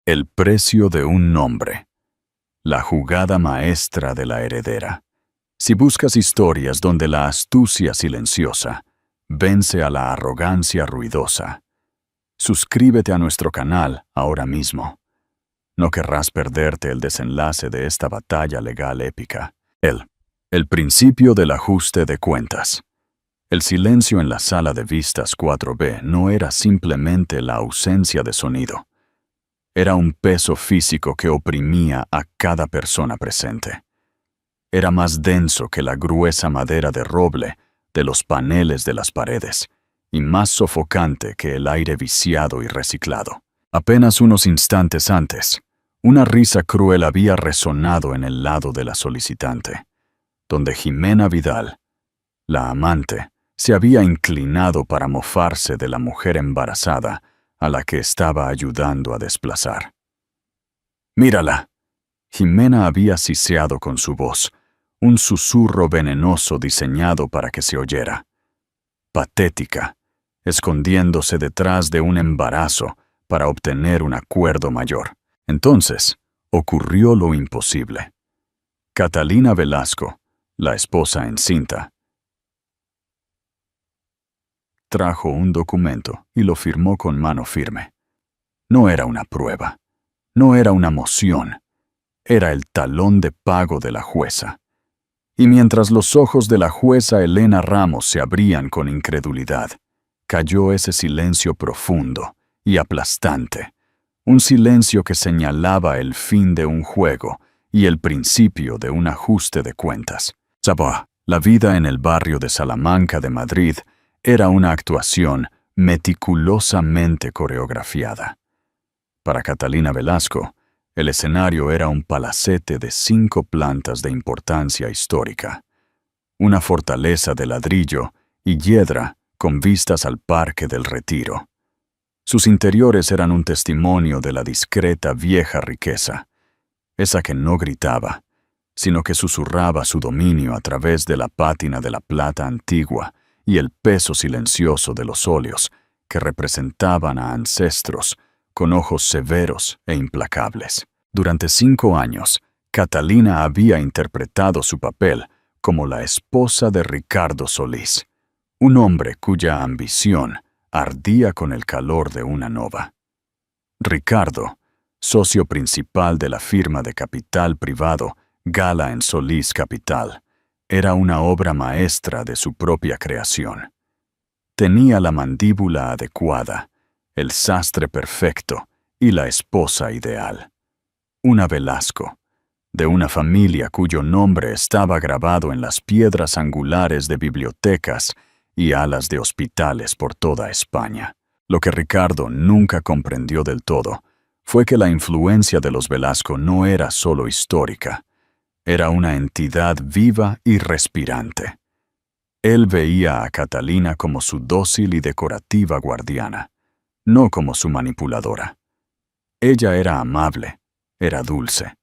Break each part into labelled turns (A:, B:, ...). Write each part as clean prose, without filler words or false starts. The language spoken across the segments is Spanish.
A: El precio de un nombre. La jugada maestra de la heredera. Si buscas historias donde la astucia silenciosa vence a la arrogancia ruidosa, suscríbete a nuestro canal ahora mismo. No querrás perderte el desenlace de esta batalla legal épica. El principio del ajuste de cuentas. El silencio en la sala de vistas 4B no era simplemente la ausencia de sonido. Era un peso físico que oprimía a cada persona presente. Era más denso que la gruesa madera de roble de los paneles de las paredes y más sofocante que el aire viciado y reciclado. Apenas unos instantes antes, una risa cruel había resonado en el lado de la solicitante, donde Jimena Vidal, la amante, se había inclinado para mofarse de la mujer embarazada a la que estaba ayudando a desplazar. «Mírala». Jimena había siseado con su voz, un susurro venenoso diseñado para que se oyera. Patética, escondiéndose detrás de un embarazo para obtener un acuerdo mayor. Entonces, ocurrió lo imposible. Catalina Velasco, la esposa encinta, trajo un documento y lo firmó con mano firme. No era una prueba, no era una moción, era el talón de pago de la jueza. Y mientras los ojos de la jueza Elena Ramos se abrían con incredulidad, cayó ese silencio profundo y aplastante, un silencio que señalaba el fin de un juego y el principio de un ajuste de cuentas. La vida en el barrio de Salamanca de Madrid era una actuación meticulosamente coreografiada. Para Catalina Velasco, el escenario era un palacete de 5 plantas de importancia histórica, una fortaleza de ladrillo y hiedra con vistas al Parque del Retiro. Sus interiores eran un testimonio de la discreta vieja riqueza, esa que no gritaba, sino que susurraba su dominio a través de la pátina de la plata antigua y el peso silencioso de los óleos que representaban a ancestros con ojos severos e implacables. Durante 5 años, Catalina había interpretado su papel como la esposa de Ricardo Solís, un hombre cuya ambición ardía con el calor de una nova. Ricardo, socio principal de la firma de capital privado Gala en Solís Capital, era una obra maestra de su propia creación. Tenía la mandíbula adecuada, el sastre perfecto y la esposa ideal. Una Velasco, de una familia cuyo nombre estaba grabado en las piedras angulares de bibliotecas y alas de hospitales por toda España. Lo que Ricardo nunca comprendió del todo fue que la influencia de los Velasco no era solo histórica, era una entidad viva y respirante. Él veía a Catalina como su dócil y decorativa guardiana, no como su manipuladora. Ella era amable, era dulce.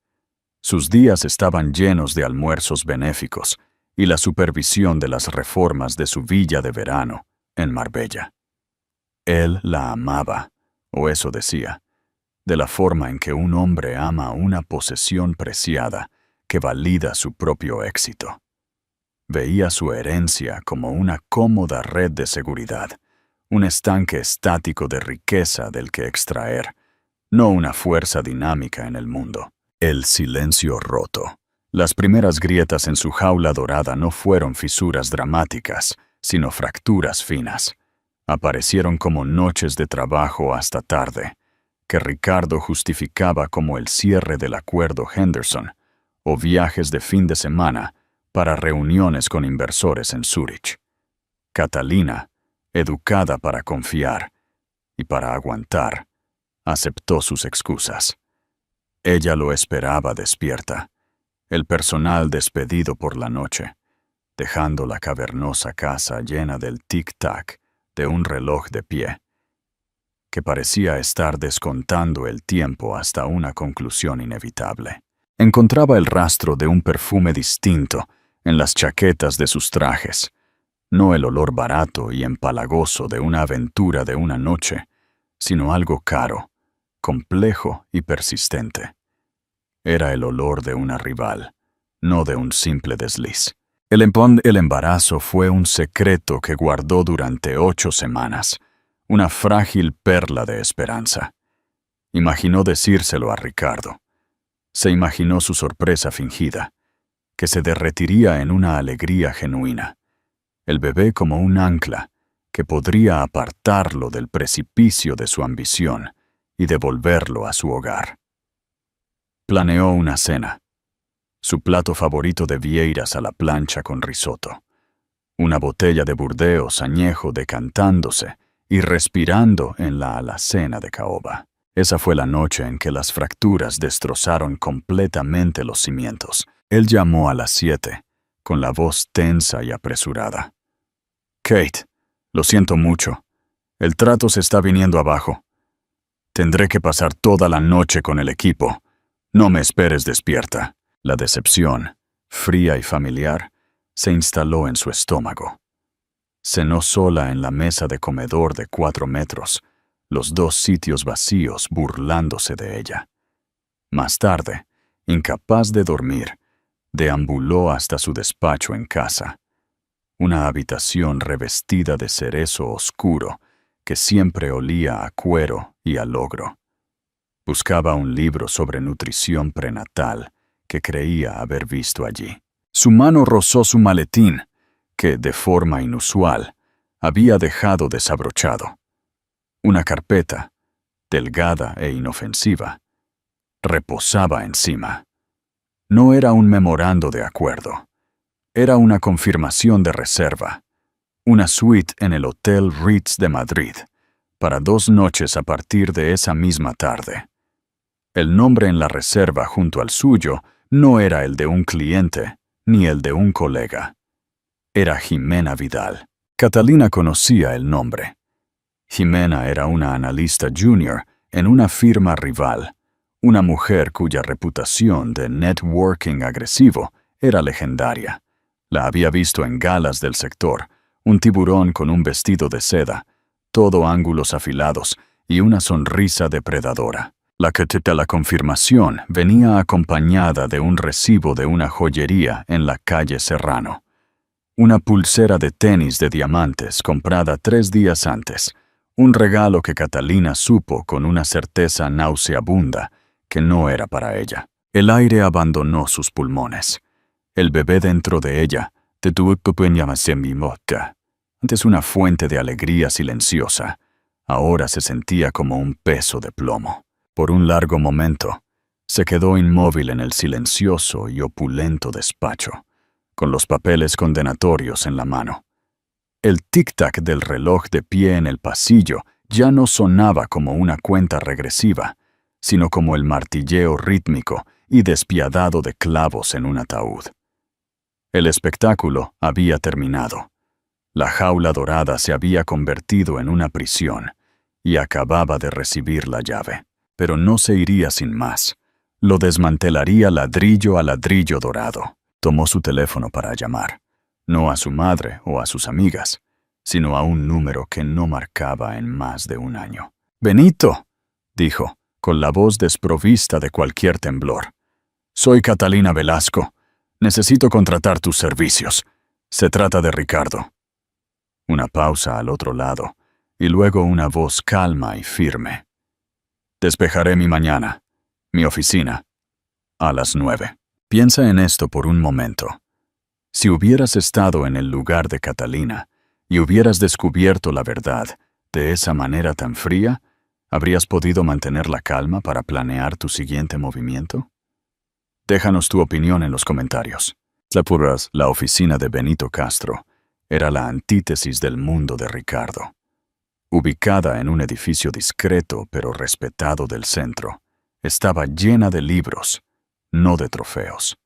A: Sus días estaban llenos de almuerzos benéficos y la supervisión de las reformas de su villa de verano en Marbella. Él la amaba, o eso decía, de la forma en que un hombre ama una posesión preciada que valida su propio éxito. Veía su herencia como una cómoda red de seguridad, un estanque estático de riqueza del que extraer, no una fuerza dinámica en el mundo. El silencio roto. Las primeras grietas en su jaula dorada no fueron fisuras dramáticas, sino fracturas finas. Aparecieron como noches de trabajo hasta tarde, que Ricardo justificaba como el cierre del acuerdo Henderson, o viajes de fin de semana para reuniones con inversores en Zúrich. Catalina, educada para confiar y para aguantar, aceptó sus excusas. Ella lo esperaba despierta, el personal despedido por la noche, dejando la cavernosa casa llena del tic-tac de un reloj de pie, que parecía estar descontando el tiempo hasta una conclusión inevitable. Encontraba el rastro de un perfume distinto en las chaquetas de sus trajes, no el olor barato y empalagoso de una aventura de una noche, sino algo caro, complejo y persistente. Era el olor de una rival, no de un simple desliz. El embarazo fue un secreto que guardó durante 8 semanas, una frágil perla de esperanza. Imaginó decírselo a Ricardo. Se imaginó su sorpresa fingida, que se derretiría en una alegría genuina. El bebé como un ancla que podría apartarlo del precipicio de su ambición y devolverlo a su hogar. Planeó una cena. Su plato favorito de vieiras a la plancha con risotto. Una botella de Burdeos añejo decantándose y respirando en la alacena de caoba. Esa fue la noche en que las fracturas destrozaron completamente los cimientos. Él llamó a las 7, con la voz tensa y apresurada. «Kate, lo siento mucho. El trato se está viniendo abajo. Tendré que pasar toda la noche con el equipo. No me esperes despierta». La decepción, fría y familiar, se instaló en su estómago. Cenó sola en la mesa de comedor de 4 metros, los 2 sitios vacíos burlándose de ella. Más tarde, incapaz de dormir, deambuló hasta su despacho en casa. Una habitación revestida de cerezo oscuro que siempre olía a cuero y a logro. Buscaba un libro sobre nutrición prenatal que creía haber visto allí. Su mano rozó su maletín, que, de forma inusual, había dejado desabrochado. Una carpeta, delgada e inofensiva, reposaba encima. No era un memorando de acuerdo. Era una confirmación de reserva. Una suite en el Hotel Ritz de Madrid, para 2 noches a partir de esa misma tarde. El nombre en la reserva junto al suyo no era el de un cliente, ni el de un colega. Era Jimena Vidal. Catalina conocía el nombre. Jimena era una analista junior en una firma rival, una mujer cuya reputación de networking agresivo era legendaria. La había visto en galas del sector, un tiburón con un vestido de seda, todo ángulos afilados y una sonrisa depredadora. La confirmación venía acompañada de un recibo de una joyería en la calle Serrano. Una pulsera de tenis de diamantes comprada 3 días antes, un regalo que Catalina supo con una certeza nauseabunda que no era para ella. El aire abandonó sus pulmones. El bebé dentro de ella, antes una fuente de alegría silenciosa, ahora se sentía como un peso de plomo. Por un largo momento, se quedó inmóvil en el silencioso y opulento despacho, con los papeles condenatorios en la mano. El tic-tac del reloj de pie en el pasillo ya no sonaba como una cuenta regresiva, sino como el martilleo rítmico y despiadado de clavos en un ataúd. El espectáculo había terminado. La jaula dorada se había convertido en una prisión y acababa de recibir la llave. Pero no se iría sin más. Lo desmantelaría ladrillo a ladrillo dorado. Tomó su teléfono para llamar, no a su madre o a sus amigas, sino a un número que no marcaba en más de 1 año. «Benito», dijo, con la voz desprovista de cualquier temblor. «Soy Catalina Velasco. Necesito contratar tus servicios. Se trata de Ricardo». Una pausa al otro lado, y luego una voz calma y firme. «Despejaré mi mañana, mi oficina, a las 9. Piensa en esto por un momento. Si hubieras estado en el lugar de Catalina y hubieras descubierto la verdad de esa manera tan fría, ¿habrías podido mantener la calma para planear tu siguiente movimiento? Déjanos tu opinión en los comentarios. La oficina de Benito Castro era la antítesis del mundo de Ricardo. Ubicada en un edificio discreto pero respetado del centro, estaba llena de libros, no de trofeos.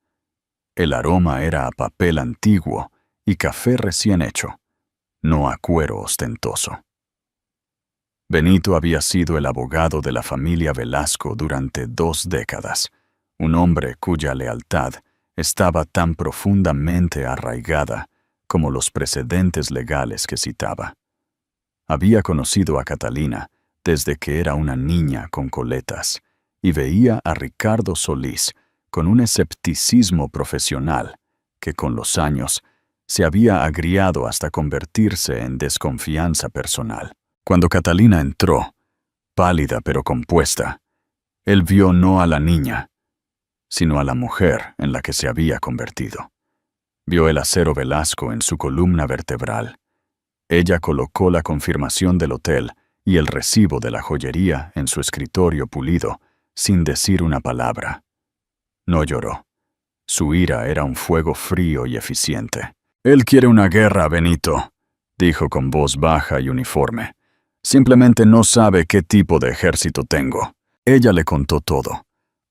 A: El aroma era a papel antiguo y café recién hecho, no a cuero ostentoso. Benito había sido el abogado de la familia Velasco durante 2 décadas, un hombre cuya lealtad estaba tan profundamente arraigada como los precedentes legales que citaba. Había conocido a Catalina desde que era una niña con coletas, y veía a Ricardo Solís con un escepticismo profesional que con los años se había agriado hasta convertirse en desconfianza personal. Cuando Catalina entró, pálida pero compuesta, él vio no a la niña, sino a la mujer en la que se había convertido. Vio el acero Velasco en su columna vertebral. Ella colocó la confirmación del hotel y el recibo de la joyería en su escritorio pulido, sin decir una palabra. No lloró. Su ira era un fuego frío y eficiente. «Él quiere una guerra, Benito», dijo con voz baja y uniforme. «Simplemente no sabe qué tipo de ejército tengo». Ella le contó todo.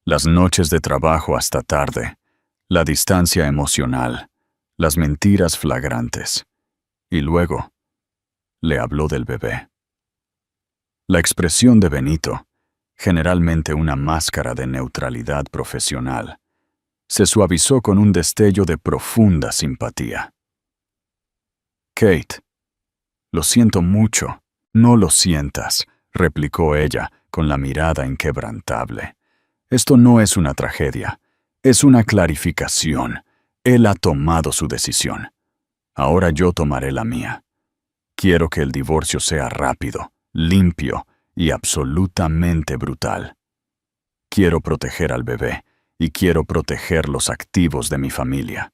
A: Las noches de trabajo hasta tarde, la distancia emocional, las mentiras flagrantes. Y luego le habló del bebé. La expresión de Benito, generalmente una máscara de neutralidad profesional, se suavizó con un destello de profunda simpatía. «Kate, lo siento mucho». «No lo sientas», replicó ella con la mirada inquebrantable. «Esto no es una tragedia, es una clarificación. Él ha tomado su decisión. Ahora yo tomaré la mía. Quiero que el divorcio sea rápido, limpio y absolutamente brutal. Quiero proteger al bebé y quiero proteger los activos de mi familia.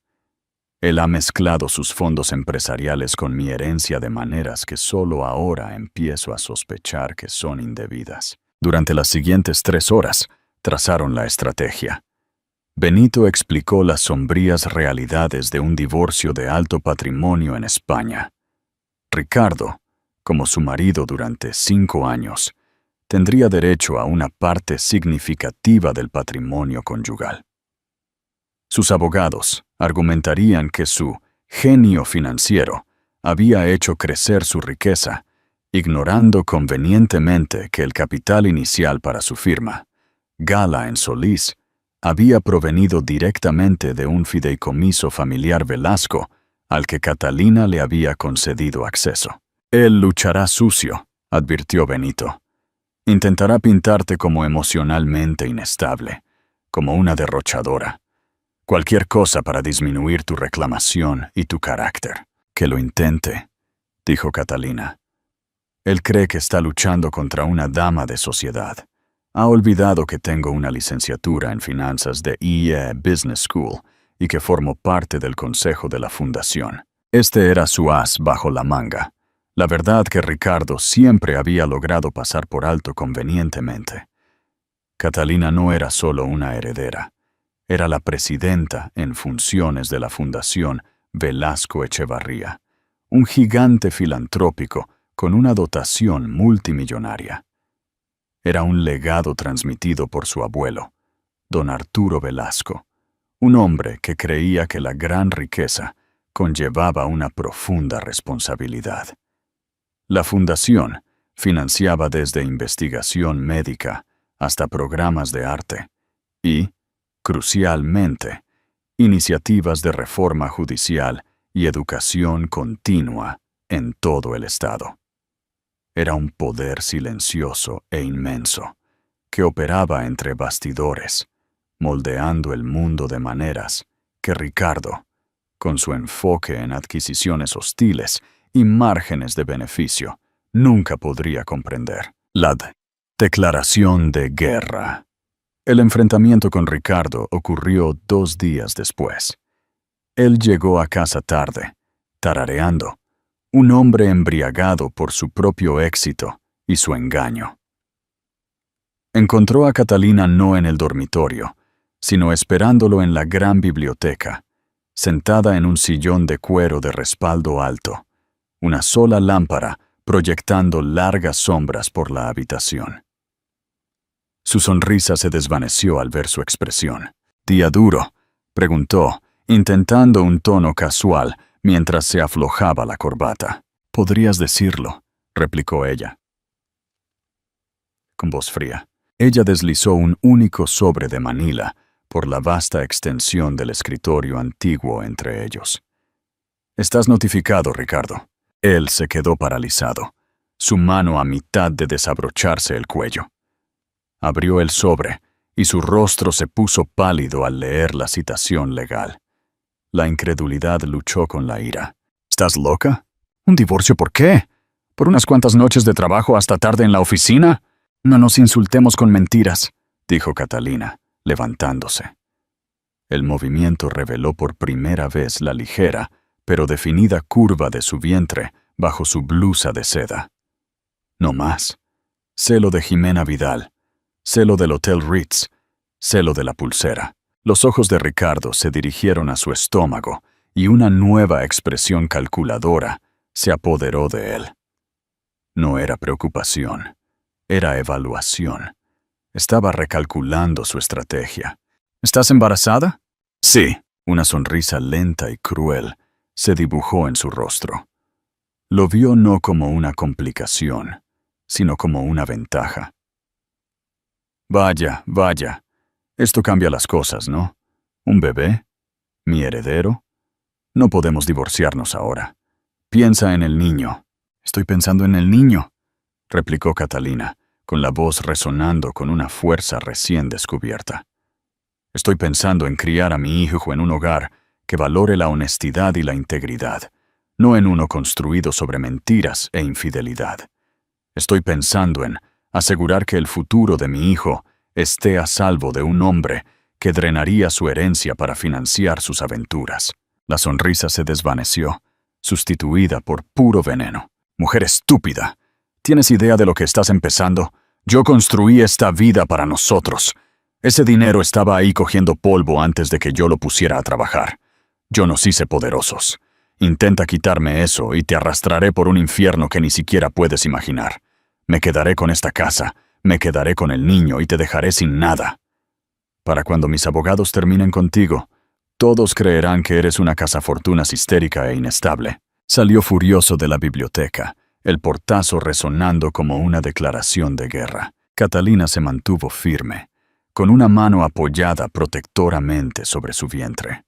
A: Él ha mezclado sus fondos empresariales con mi herencia de maneras que solo ahora empiezo a sospechar que son indebidas». Durante las siguientes 3 horas, trazaron la estrategia. Benito explicó las sombrías realidades de un divorcio de alto patrimonio en España. Ricardo, como su marido durante 5 años, tendría derecho a una parte significativa del patrimonio conyugal. Sus abogados argumentarían que su genio financiero había hecho crecer su riqueza, ignorando convenientemente que el capital inicial para su firma, Gala en Solís, había provenido directamente de un fideicomiso familiar Velasco al que Catalina le había concedido acceso. «Él luchará sucio», advirtió Benito. «Intentará pintarte como emocionalmente inestable, como una derrochadora. Cualquier cosa para disminuir tu reclamación y tu carácter». «Que lo intente», dijo Catalina. «Él cree que está luchando contra una dama de sociedad. Ha olvidado que tengo una licenciatura en finanzas de IE Business School y que formo parte del consejo de la fundación». Este era su as bajo la manga. La verdad que Ricardo siempre había logrado pasar por alto convenientemente. Catalina no era solo una heredera. Era la presidenta en funciones de la Fundación Velasco Echevarría, un gigante filantrópico con una dotación multimillonaria. Era un legado transmitido por su abuelo, don Arturo Velasco, un hombre que creía que la gran riqueza conllevaba una profunda responsabilidad. La fundación financiaba desde investigación médica hasta programas de arte y, crucialmente, iniciativas de reforma judicial y educación continua en todo el estado. Era un poder silencioso e inmenso, que operaba entre bastidores, moldeando el mundo de maneras que Ricardo, con su enfoque en adquisiciones hostiles y márgenes de beneficio, nunca podría comprender. La declaración de guerra. El enfrentamiento con Ricardo ocurrió 2 días después. Él llegó a casa tarde, tarareando, un hombre embriagado por su propio éxito y su engaño. Encontró a Catalina no en el dormitorio, sino esperándolo en la gran biblioteca, sentada en un sillón de cuero de respaldo alto, una sola lámpara proyectando largas sombras por la habitación. Su sonrisa se desvaneció al ver su expresión. «¿Día duro?», preguntó, intentando un tono casual mientras se aflojaba la corbata. «Podrías decirlo», replicó ella, con voz fría. Ella deslizó un único sobre de Manila por la vasta extensión del escritorio antiguo entre ellos. «Estás notificado, Ricardo». Él se quedó paralizado. su mano a mitad de desabrocharse el cuello. Abrió el sobre y su rostro se puso pálido al leer la citación legal. La incredulidad luchó con la ira. ¿Estás loca? ¿Un divorcio por qué? ¿Por unas cuantas noches de trabajo hasta tarde en la oficina? No nos insultemos con mentiras, dijo Catalina, levantándose. El movimiento reveló por primera vez la ligera, pero definida curva de su vientre bajo su blusa de seda. No más. Celo de Jimena Vidal. Celo del Hotel Ritz. Celo de la pulsera. Los ojos de Ricardo se dirigieron a su estómago y una nueva expresión calculadora se apoderó de él. No era preocupación, era evaluación. Estaba recalculando su estrategia. ¿Estás embarazada? Sí. Una sonrisa lenta y cruel se dibujó en su rostro. Lo vio no como una complicación, sino como una ventaja. Vaya, vaya. Esto cambia las cosas, ¿no? ¿Un bebé? ¿Mi heredero? No podemos divorciarnos ahora. Piensa en el niño. Estoy pensando en el niño, replicó Catalina, con la voz resonando con una fuerza recién descubierta. Estoy pensando en criar a mi hijo en un hogar que valore la honestidad y la integridad, no en uno construido sobre mentiras e infidelidad. Estoy pensando en asegurar que el futuro de mi hijo esté a salvo de un hombre que drenaría su herencia para financiar sus aventuras. La sonrisa se desvaneció, sustituida por puro veneno. Mujer estúpida, ¿tienes idea de lo que estás empezando? Yo construí esta vida para nosotros. Ese dinero estaba ahí cogiendo polvo antes de que yo lo pusiera a trabajar. Yo nos hice poderosos. Intenta quitarme eso y te arrastraré por un infierno que ni siquiera puedes imaginar. Me quedaré con esta casa, me quedaré con el niño y te dejaré sin nada. Para cuando mis abogados terminen contigo, todos creerán que eres una cazafortunas histérica e inestable. Salió furioso de la biblioteca, el portazo resonando como una declaración de guerra. Catalina se mantuvo firme, con una mano apoyada protectoramente sobre su vientre.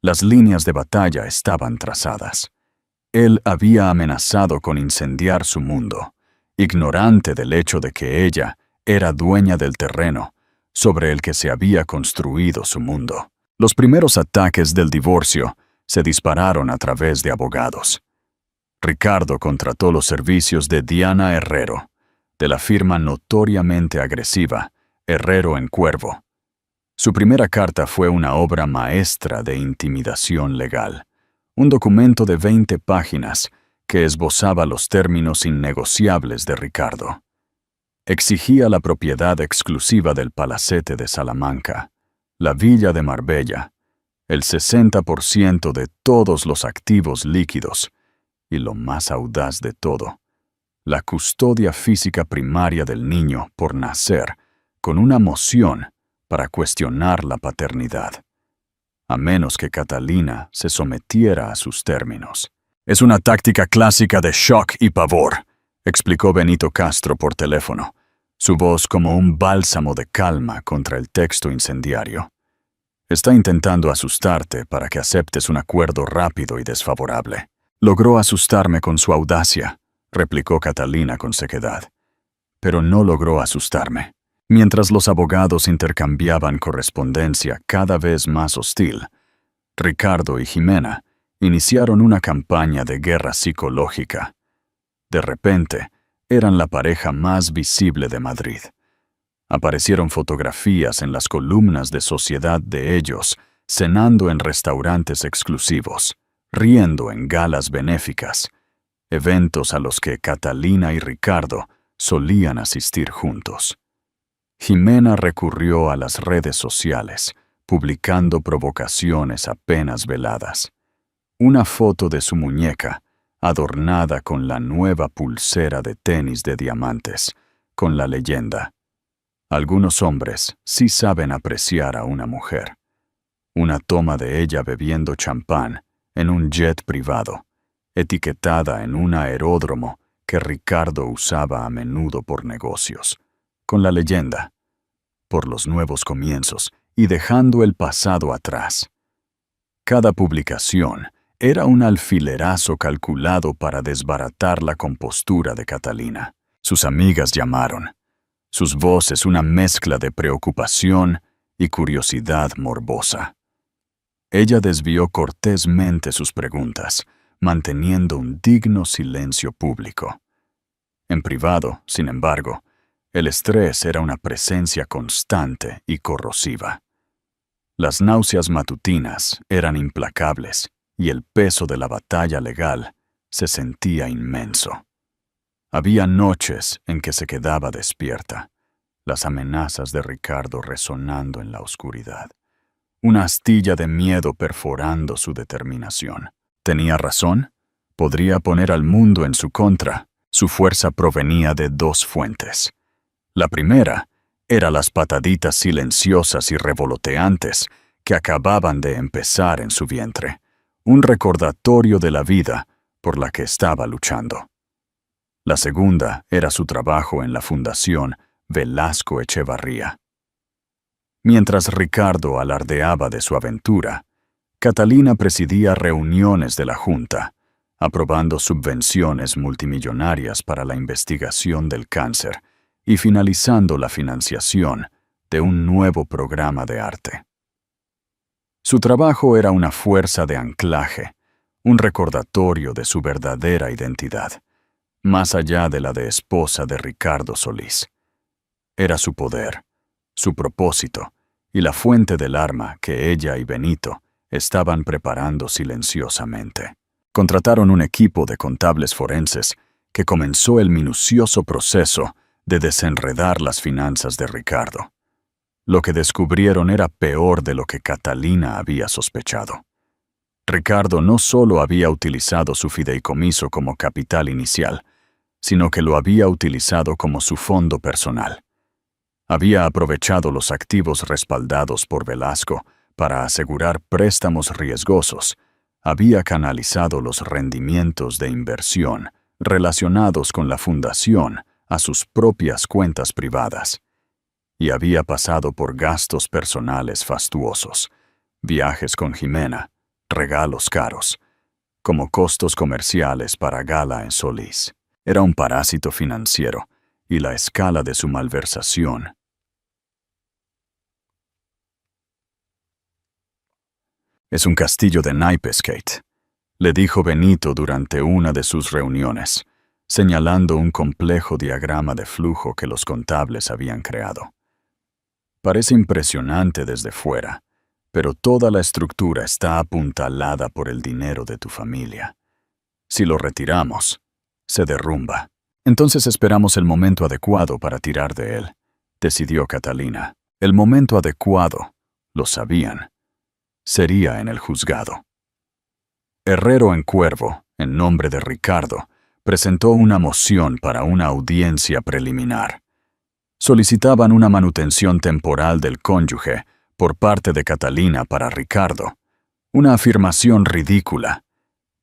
A: Las líneas de batalla estaban trazadas. Él había amenazado con incendiar su mundo, ignorante del hecho de que ella era dueña del terreno sobre el que se había construido su mundo. Los primeros ataques del divorcio se dispararon a través de abogados. Ricardo contrató los servicios de Diana Herrero, de la firma notoriamente agresiva Herrero en Cuervo. Su primera carta fue una obra maestra de intimidación legal, un documento de 20 páginas que esbozaba los términos innegociables de Ricardo. Exigía la propiedad exclusiva del palacete de Salamanca, la villa de Marbella, el 60% de todos los activos líquidos y, lo más audaz de todo, la custodia física primaria del niño por nacer con una moción para cuestionar la paternidad, a menos que Catalina se sometiera a sus términos. Es una táctica clásica de shock y pavor, explicó Benito Castro por teléfono, su voz como un bálsamo de calma contra el texto incendiario. Está intentando asustarte para que aceptes un acuerdo rápido y desfavorable. Logró asustarme con su audacia, replicó Catalina con sequedad. Pero no logró asustarme. Mientras los abogados intercambiaban correspondencia cada vez más hostil, Ricardo y Jimena iniciaron una campaña de guerra psicológica. De repente, eran la pareja más visible de Madrid. Aparecieron fotografías en las columnas de sociedad de ellos, cenando en restaurantes exclusivos, riendo en galas benéficas, eventos a los que Catalina y Ricardo solían asistir juntos. Jimena recurrió a las redes sociales, publicando provocaciones apenas veladas. Una foto de su muñeca, adornada con la nueva pulsera de tenis de diamantes, con la leyenda: algunos hombres sí saben apreciar a una mujer. Una toma de ella bebiendo champán en un jet privado, etiquetada en un aeródromo que Ricardo usaba a menudo por negocios, con la leyenda: por los nuevos comienzos y dejando el pasado atrás. Cada publicación Era un alfilerazo calculado para desbaratar la compostura de Catalina. Sus amigas llamaron. Sus voces una mezcla de preocupación y curiosidad morbosa. Ella desvió cortésmente sus preguntas, manteniendo un digno silencio público. En privado, sin embargo, el estrés era una presencia constante y corrosiva. Las náuseas matutinas eran implacables y el peso de la batalla legal se sentía inmenso. Había noches en que se quedaba despierta, las amenazas de Ricardo resonando en la oscuridad. Una astilla de miedo perforando su determinación. ¿Tenía razón? Podría poner al mundo en su contra. Su fuerza provenía de dos fuentes. La primera era las pataditas silenciosas y revoloteantes que acababan de empezar en su vientre, un recordatorio de la vida por la que estaba luchando. La segunda era su trabajo en la Fundación Velasco Echevarría. Mientras Ricardo alardeaba de su aventura, Catalina presidía reuniones de la Junta, aprobando subvenciones multimillonarias para la investigación del cáncer y finalizando la financiación de un nuevo programa de arte. Su trabajo era una fuerza de anclaje, un recordatorio de su verdadera identidad, más allá de la de esposa de Ricardo Solís. Era su poder, su propósito y la fuente del arma que ella y Benito estaban preparando silenciosamente. Contrataron un equipo de contables forenses que comenzó el minucioso proceso de desenredar las finanzas de Ricardo. Lo que descubrieron era peor de lo que Catalina había sospechado. Ricardo no solo había utilizado su fideicomiso como capital inicial, sino que lo había utilizado como su fondo personal. Había aprovechado los activos respaldados por Velasco para asegurar préstamos riesgosos. Había canalizado los rendimientos de inversión relacionados con la fundación a sus propias cuentas privadas. Y había pasado por gastos personales fastuosos, viajes con Jimena, regalos caros, como costos comerciales para gala en Solís. Era un parásito financiero, y la escala de su malversación. «Es un castillo de naipes, Kate», le dijo Benito durante una de sus reuniones, señalando un complejo diagrama de flujo que los contables habían creado. «Parece impresionante desde fuera, pero toda la estructura está apuntalada por el dinero de tu familia. Si lo retiramos, se derrumba. Entonces esperamos el momento adecuado para tirar de él», decidió Catalina. El momento adecuado, lo sabían, sería en el juzgado. Herrero en Cuervo, en nombre de Ricardo, presentó una moción para una audiencia preliminar. Solicitaban una manutención temporal del cónyuge por parte de Catalina para Ricardo, una afirmación ridícula,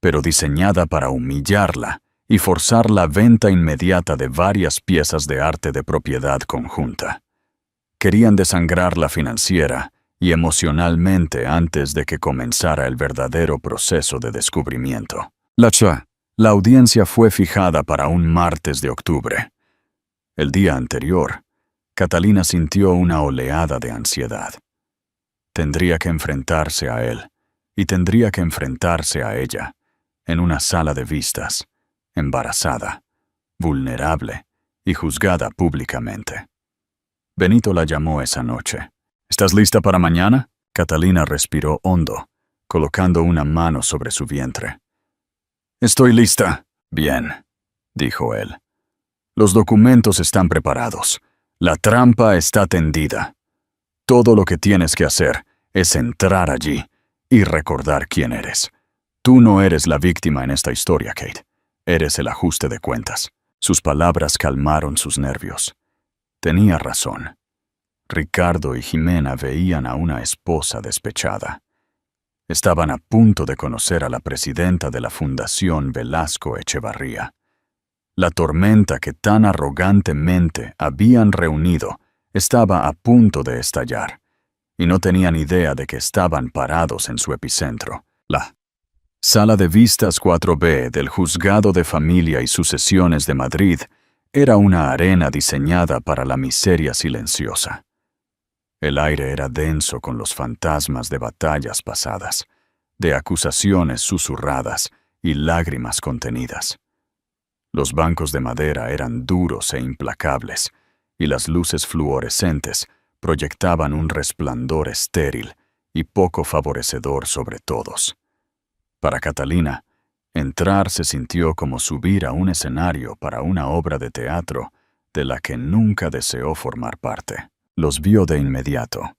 A: pero diseñada para humillarla y forzar la venta inmediata de varias piezas de arte de propiedad conjunta. Querían desangrarla financiera y emocionalmente antes de que comenzara el verdadero proceso de descubrimiento. La audiencia fue fijada para un martes de octubre. El día anterior, Catalina sintió una oleada de ansiedad. Tendría que enfrentarse a él, y tendría que enfrentarse a ella, en una sala de vistas, embarazada, vulnerable y juzgada públicamente. Benito la llamó esa noche. «¿Estás lista para mañana?» Catalina respiró hondo, colocando una mano sobre su vientre. «Estoy lista». «Bien», dijo él. «Los documentos están preparados. La trampa está tendida. Todo lo que tienes que hacer es entrar allí y recordar quién eres. Tú no eres la víctima en esta historia, Kate. Eres el ajuste de cuentas». Sus palabras calmaron sus nervios. Tenía razón. Ricardo y Jimena veían a una esposa despechada. Estaban a punto de conocer a la presidenta de la Fundación Velasco Echevarría. La tormenta que tan arrogantemente habían reunido estaba a punto de estallar, y no tenían idea de que estaban parados en su epicentro. Sala de Vistas 4B del Juzgado de Familia y Sucesiones de Madrid era una arena diseñada para la miseria silenciosa. El aire era denso con los fantasmas de batallas pasadas, de acusaciones susurradas y lágrimas contenidas. Los bancos de madera eran duros e implacables, y las luces fluorescentes proyectaban un resplandor estéril y poco favorecedor sobre todos. Para Catalina, entrar se sintió como subir a un escenario para una obra de teatro de la que nunca deseó formar parte. Los vio de inmediato.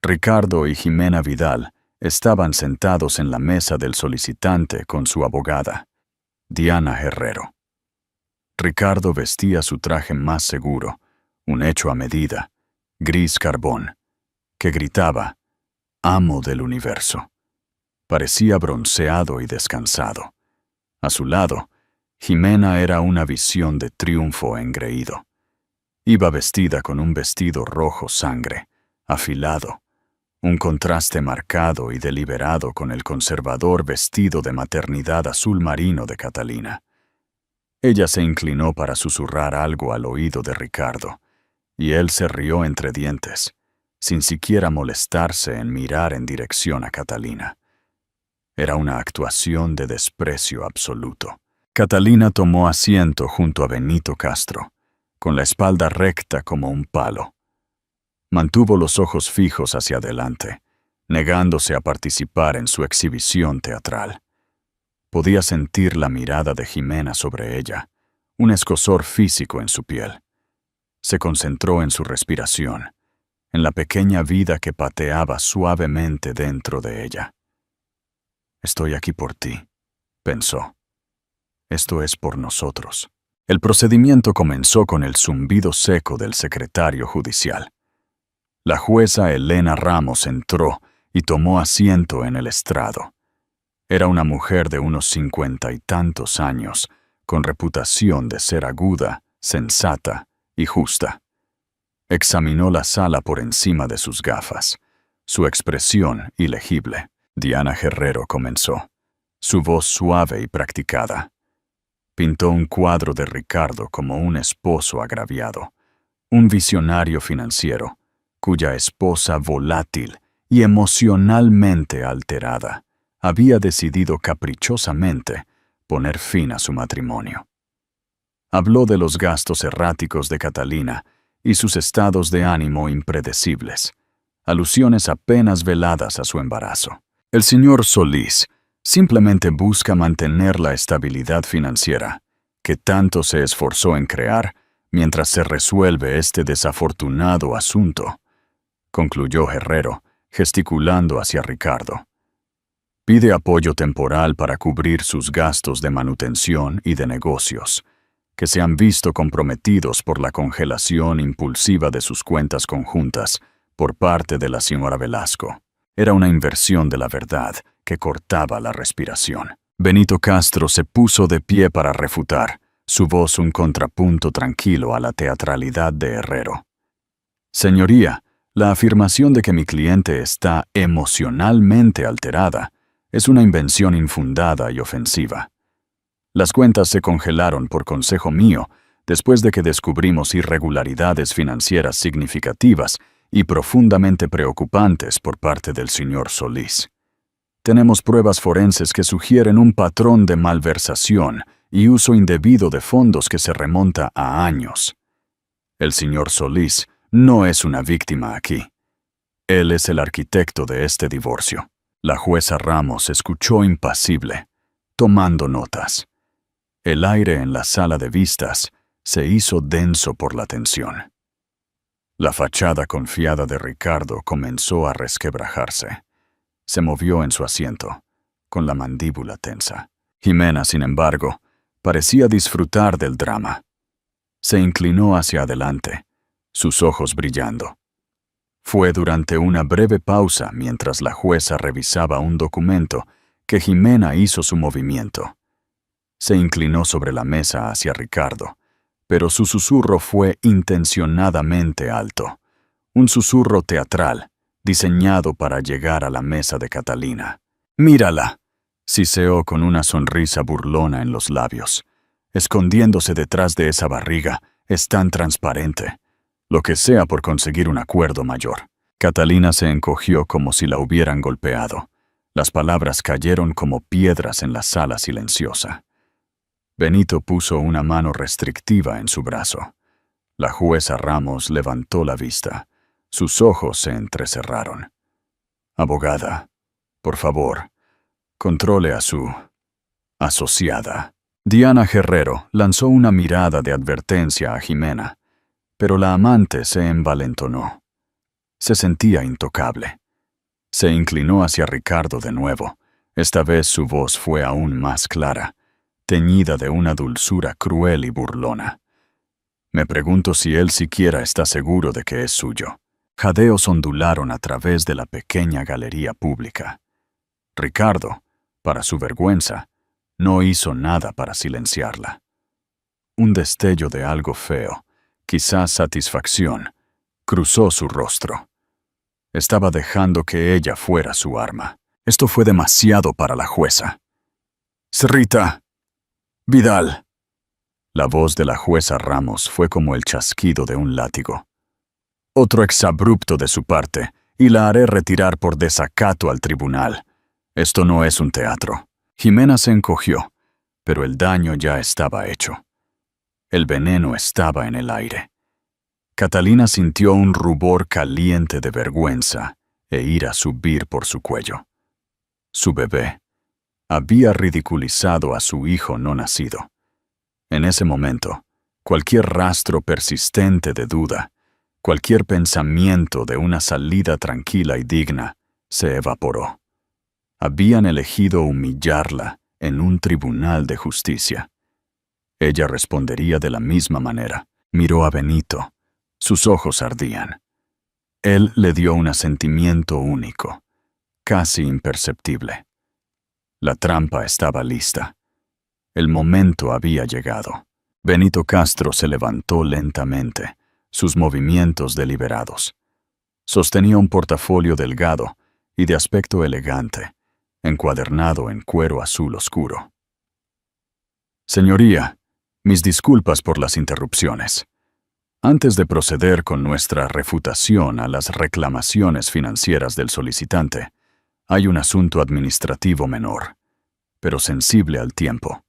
A: Ricardo y Jimena Vidal estaban sentados en la mesa del solicitante con su abogada, Diana Herrero. Ricardo vestía su traje más seguro, un hecho a medida, gris carbón, que gritaba, «Amo del universo». Parecía bronceado y descansado. A su lado, Jimena era una visión de triunfo engreído. Iba vestida con un vestido rojo sangre, afilado, un contraste marcado y deliberado con el conservador vestido de maternidad azul marino de Catalina. Ella se inclinó para susurrar algo al oído de Ricardo, y él se rió entre dientes, sin siquiera molestarse en mirar en dirección a Catalina. Era una actuación de desprecio absoluto. Catalina tomó asiento junto a Benito Castro, con la espalda recta como un palo. Mantuvo los ojos fijos hacia adelante, negándose a participar en su exhibición teatral. Podía sentir la mirada de Jimena sobre ella, un escozor físico en su piel. Se concentró en su respiración, en la pequeña vida que pateaba suavemente dentro de ella. «Estoy aquí por ti», pensó. «Esto es por nosotros». El procedimiento comenzó con el zumbido seco del secretario judicial. La jueza Elena Ramos entró y tomó asiento en el estrado. Era una mujer de unos 50 y tantos años, con reputación de ser aguda, sensata y justa. Examinó la sala por encima de sus gafas, su expresión ilegible. Diana Herrero comenzó, su voz suave y practicada. Pintó un cuadro de Ricardo como un esposo agraviado, un visionario financiero, cuya esposa volátil y emocionalmente alterada había decidido caprichosamente poner fin a su matrimonio. Habló de los gastos erráticos de Catalina y sus estados de ánimo impredecibles, alusiones apenas veladas a su embarazo. El señor Solís simplemente busca mantener la estabilidad financiera que tanto se esforzó en crear mientras se resuelve este desafortunado asunto, concluyó Herrero, gesticulando hacia Ricardo. Pide apoyo temporal para cubrir sus gastos de manutención y de negocios, que se han visto comprometidos por la congelación impulsiva de sus cuentas conjuntas por parte de la señora Velasco. Era una inversión de la verdad que cortaba la respiración. Benito Castro se puso de pie para refutar, su voz un contrapunto tranquilo a la teatralidad de Herrero. Señoría, la afirmación de que mi cliente está emocionalmente alterada es una invención infundada y ofensiva. Las cuentas se congelaron por consejo mío después de que descubrimos irregularidades financieras significativas y profundamente preocupantes por parte del señor Solís. Tenemos pruebas forenses que sugieren un patrón de malversación y uso indebido de fondos que se remonta a años. El señor Solís no es una víctima aquí. Él es el arquitecto de este divorcio. La jueza Ramos escuchó impasible, tomando notas. El aire en la sala de vistas se hizo denso por la tensión. La fachada confiada de Ricardo comenzó a resquebrajarse. Se movió en su asiento, con la mandíbula tensa. Jimena, sin embargo, parecía disfrutar del drama. Se inclinó hacia adelante, sus ojos brillando. Fue durante una breve pausa mientras la jueza revisaba un documento que Jimena hizo su movimiento. Se inclinó sobre la mesa hacia Ricardo, pero su susurro fue intencionadamente alto, un susurro teatral, diseñado para llegar a la mesa de Catalina. «Mírala. siseó con una sonrisa burlona en los labios. Escondiéndose detrás de esa barriga, es tan transparente. Lo que sea por conseguir un acuerdo mayor. Catalina se encogió como si la hubieran golpeado. Las palabras cayeron como piedras en la sala silenciosa. Benito puso una mano restrictiva en su brazo. La jueza Ramos levantó la vista. Sus ojos se entrecerraron. Abogada, por favor, controle a su asociada. Diana Herrero lanzó una mirada de advertencia a Jimena, pero la amante se envalentonó. Se sentía intocable. Se inclinó hacia Ricardo de nuevo. Esta vez su voz fue aún más clara, teñida de una dulzura cruel y burlona. Me pregunto si él siquiera está seguro de que es suyo. Jadeos ondularon a través de la pequeña galería pública. Ricardo, para su vergüenza, no hizo nada para silenciarla. Un destello de algo feo, quizás satisfacción, cruzó su rostro. Estaba dejando que ella fuera su arma. Esto fue demasiado para la jueza. «Rita Vidal». La voz de la jueza Ramos fue como el chasquido de un látigo. «Otro exabrupto de su parte, y la haré retirar por desacato al tribunal. Esto no es un teatro». Jimena se encogió, pero el daño ya estaba hecho. El veneno estaba en el aire. Catalina sintió un rubor caliente de vergüenza e ira subir por su cuello. Su bebé había ridiculizado a su hijo no nacido. En ese momento, cualquier rastro persistente de duda, cualquier pensamiento de una salida tranquila y digna, se evaporó. Habían elegido humillarla en un tribunal de justicia. Ella respondería de la misma manera. Miró a Benito. Sus ojos ardían. Él le dio un asentimiento único, casi imperceptible. La trampa estaba lista. El momento había llegado. Benito Castro se levantó lentamente, sus movimientos deliberados. Sostenía un portafolio delgado y de aspecto elegante, encuadernado en cuero azul oscuro. Señoría, mis disculpas por las interrupciones. Antes de proceder con nuestra refutación a las reclamaciones financieras del solicitante, hay un asunto administrativo menor, pero sensible al tiempo,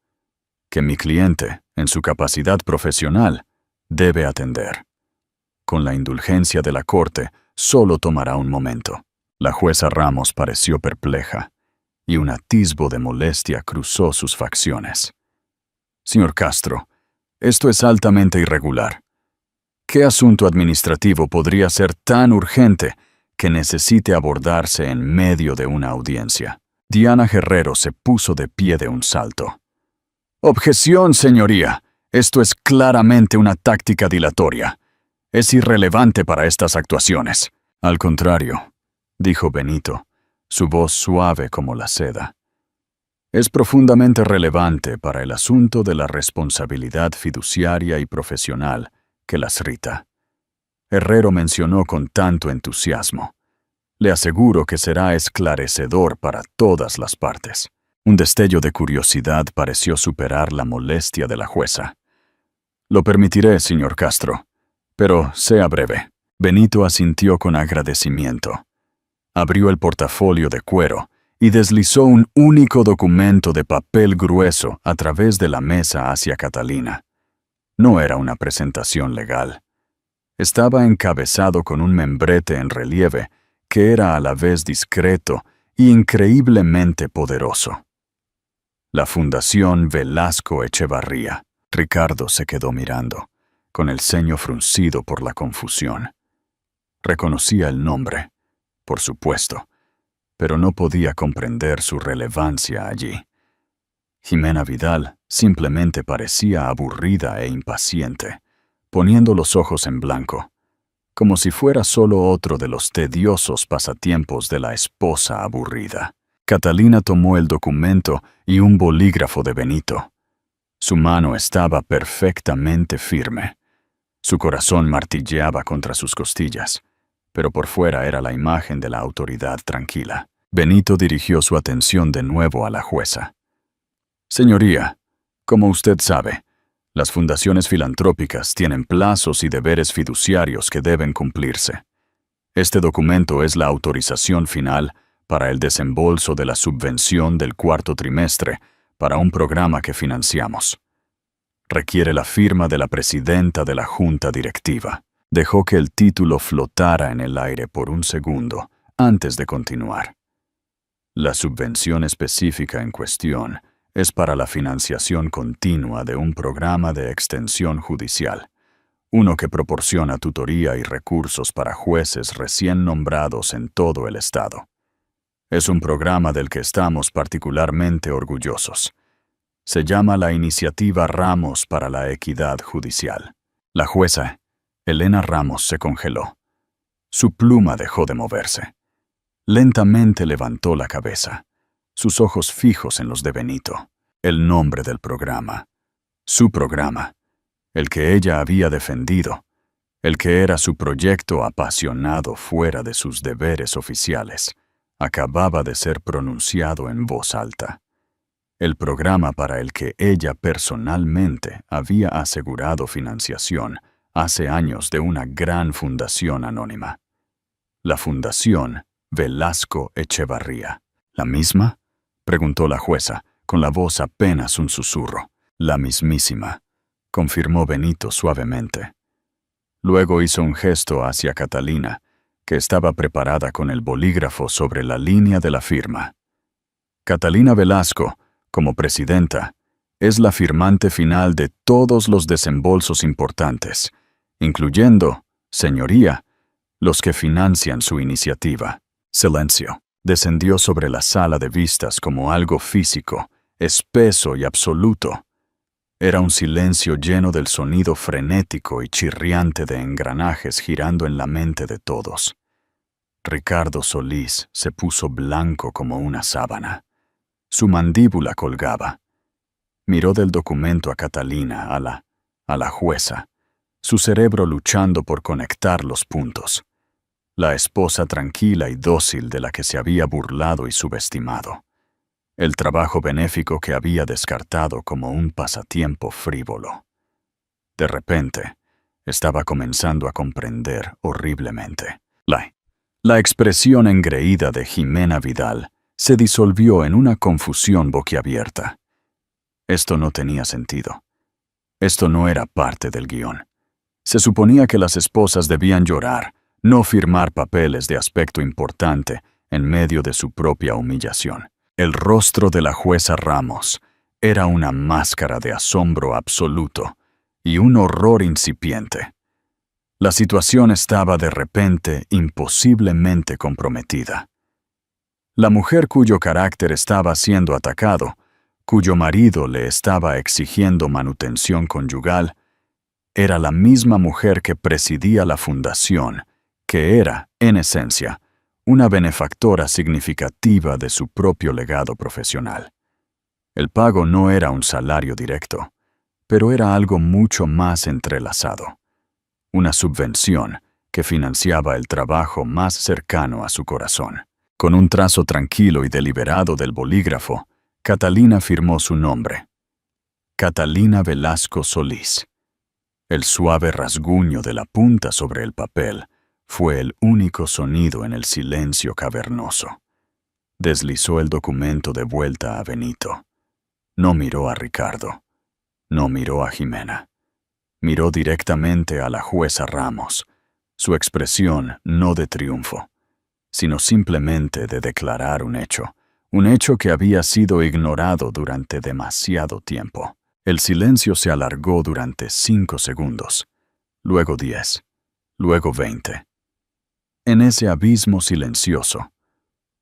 A: que mi cliente, en su capacidad profesional, debe atender. Con la indulgencia de la Corte, solo tomará un momento. La jueza Ramos pareció perpleja, y un atisbo de molestia cruzó sus facciones. Señor Castro, esto es altamente irregular. ¿Qué asunto administrativo podría ser tan urgente que necesite abordarse en medio de una audiencia? Diana Herrero se puso de pie de un salto. «Objeción, señoría. Esto es claramente una táctica dilatoria. Es irrelevante para estas actuaciones». «Al contrario», dijo Benito, su voz suave como la seda. «Es profundamente relevante para el asunto de la responsabilidad fiduciaria y profesional que las Rita». Herrero mencionó con tanto entusiasmo. «Le aseguro que será esclarecedor para todas las partes». Un destello de curiosidad pareció superar la molestia de la jueza. «Lo permitiré, señor Castro, pero sea breve». Benito asintió con agradecimiento. Abrió el portafolio de cuero y deslizó un único documento de papel grueso a través de la mesa hacia Catalina. No era una presentación legal. Estaba encabezado con un membrete en relieve que era a la vez discreto e increíblemente poderoso. La Fundación Velasco Echevarría. Ricardo se quedó mirando, con el ceño fruncido por la confusión. Reconocía el nombre, por supuesto, pero no podía comprender su relevancia allí. Jimena Vidal simplemente parecía aburrida e impaciente, poniendo los ojos en blanco, como si fuera solo otro de los tediosos pasatiempos de la esposa aburrida. Catalina tomó el documento y un bolígrafo de Benito. Su mano estaba perfectamente firme. Su corazón martilleaba contra sus costillas, pero por fuera era la imagen de la autoridad tranquila. Benito dirigió su atención de nuevo a la jueza. Señoría, como usted sabe, las fundaciones filantrópicas tienen plazos y deberes fiduciarios que deben cumplirse. Este documento es la autorización final para el desembolso de la subvención del cuarto trimestre para un programa que financiamos. Requiere la firma de la presidenta de la junta directiva. Dejó que el título flotara en el aire por un segundo antes de continuar. La subvención específica en cuestión es para la financiación continua de un programa de extensión judicial, uno que proporciona tutoría y recursos para jueces recién nombrados en todo el estado. Es un programa del que estamos particularmente orgullosos. Se llama la Iniciativa Ramos para la Equidad Judicial. La jueza, Elena Ramos, se congeló. Su pluma dejó de moverse. Lentamente levantó la cabeza, sus ojos fijos en los de Benito. El nombre del programa, su programa, el que ella había defendido, el que era su proyecto apasionado fuera de sus deberes oficiales, acababa de ser pronunciado en voz alta. El programa para el que ella personalmente había asegurado financiación hace años de una gran fundación anónima. La Fundación Velasco Echevarría. ¿La misma?, preguntó la jueza, con la voz apenas un susurro. La mismísima, confirmó Benito suavemente. Luego hizo un gesto hacia Catalina, que estaba preparada con el bolígrafo sobre la línea de la firma. Catalina Velasco, como presidenta, es la firmante final de todos los desembolsos importantes, incluyendo, señoría, los que financian su iniciativa. Silencio. Descendió sobre la sala de vistas como algo físico, espeso y absoluto. Era un silencio lleno del sonido frenético y chirriante de engranajes girando en la mente de todos. Ricardo Solís se puso blanco como una sábana. Su mandíbula colgaba. Miró del documento a Catalina, a la jueza, su cerebro luchando por conectar los puntos. La esposa tranquila y dócil de la que se había burlado y subestimado. El trabajo benéfico que había descartado como un pasatiempo frívolo. De repente, estaba comenzando a comprender horriblemente. La expresión engreída de Jimena Vidal se disolvió en una confusión boquiabierta. Esto no tenía sentido. Esto no era parte del guión. Se suponía que las esposas debían llorar, no firmar papeles de aspecto importante en medio de su propia humillación. El rostro de la jueza Ramos era una máscara de asombro absoluto y un horror incipiente. La situación estaba de repente imposiblemente comprometida. La mujer cuyo carácter estaba siendo atacado, cuyo marido le estaba exigiendo manutención conyugal, era la misma mujer que presidía la fundación, que era, en esencia, una benefactora significativa de su propio legado profesional. El pago no era un salario directo, pero era algo mucho más entrelazado. Una subvención que financiaba el trabajo más cercano a su corazón. Con un trazo tranquilo y deliberado del bolígrafo, Catalina firmó su nombre. Catalina Velasco Solís. El suave rasguño de la punta sobre el papel fue el único sonido en el silencio cavernoso. Deslizó el documento de vuelta a Benito. No miró a Ricardo. No miró a Jimena. Miró directamente a la jueza Ramos, su expresión no de triunfo, sino simplemente de declarar un hecho que había sido ignorado durante demasiado tiempo. El silencio se alargó durante 5 segundos, luego 10, luego 20. En ese abismo silencioso,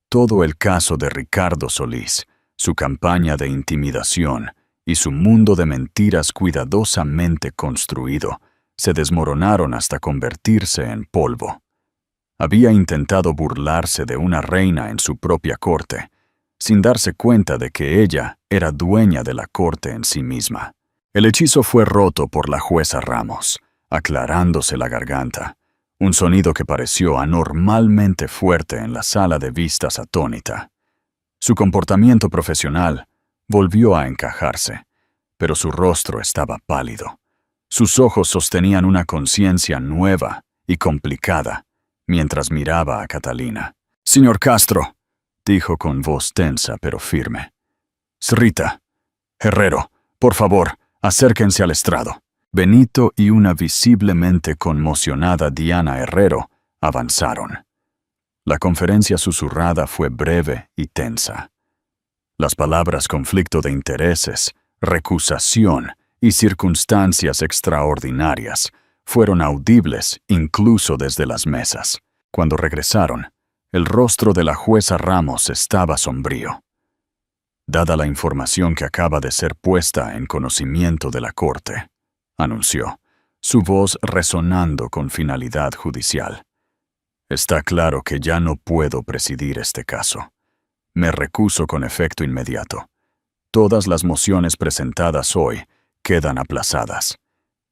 A: todo el caso de Ricardo Solís, su campaña de intimidación y su mundo de mentiras cuidadosamente construido, se desmoronaron hasta convertirse en polvo. Había intentado burlarse de una reina en su propia corte, sin darse cuenta de que ella era dueña de la corte en sí misma. El hechizo fue roto por la jueza Ramos, aclarándose la garganta, un sonido que pareció anormalmente fuerte en la sala de vistas atónita. Su comportamiento profesional volvió a encajarse, pero su rostro estaba pálido. Sus ojos sostenían una conciencia nueva y complicada mientras miraba a Catalina. «Señor Castro», dijo con voz tensa pero firme. «Srita, Herrero, por favor, acérquense al estrado». Benito y una visiblemente conmocionada Diana Herrero avanzaron. La conferencia susurrada fue breve y tensa. Las palabras conflicto de intereses, recusación y circunstancias extraordinarias fueron audibles incluso desde las mesas. Cuando regresaron, el rostro de la jueza Ramos estaba sombrío. «Dada la información que acaba de ser puesta en conocimiento de la Corte», anunció, su voz resonando con finalidad judicial. «Está claro que ya no puedo presidir este caso. Me recuso con efecto inmediato. Todas las mociones presentadas hoy quedan aplazadas.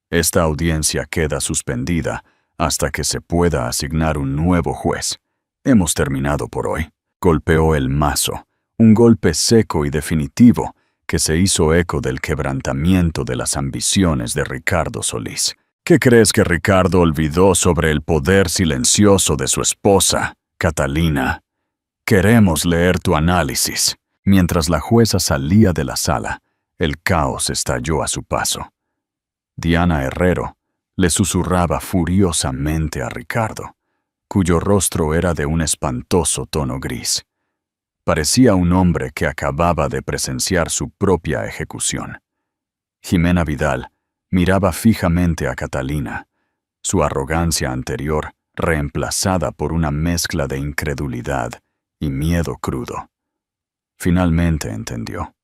A: Esta audiencia queda suspendida hasta que se pueda asignar un nuevo juez. Hemos terminado por hoy». Golpeó el mazo, un golpe seco y definitivo que se hizo eco del quebrantamiento de las ambiciones de Ricardo Solís. «¿Qué crees que Ricardo olvidó sobre el poder silencioso de su esposa, Catalina? Queremos leer tu análisis». Mientras la jueza salía de la sala, el caos estalló a su paso. Diana Herrero le susurraba furiosamente a Ricardo, cuyo rostro era de un espantoso tono gris. Parecía un hombre que acababa de presenciar su propia ejecución. Jimena Vidal miraba fijamente a Catalina, su arrogancia anterior reemplazada por una mezcla de incredulidad y miedo crudo. Finalmente entendió.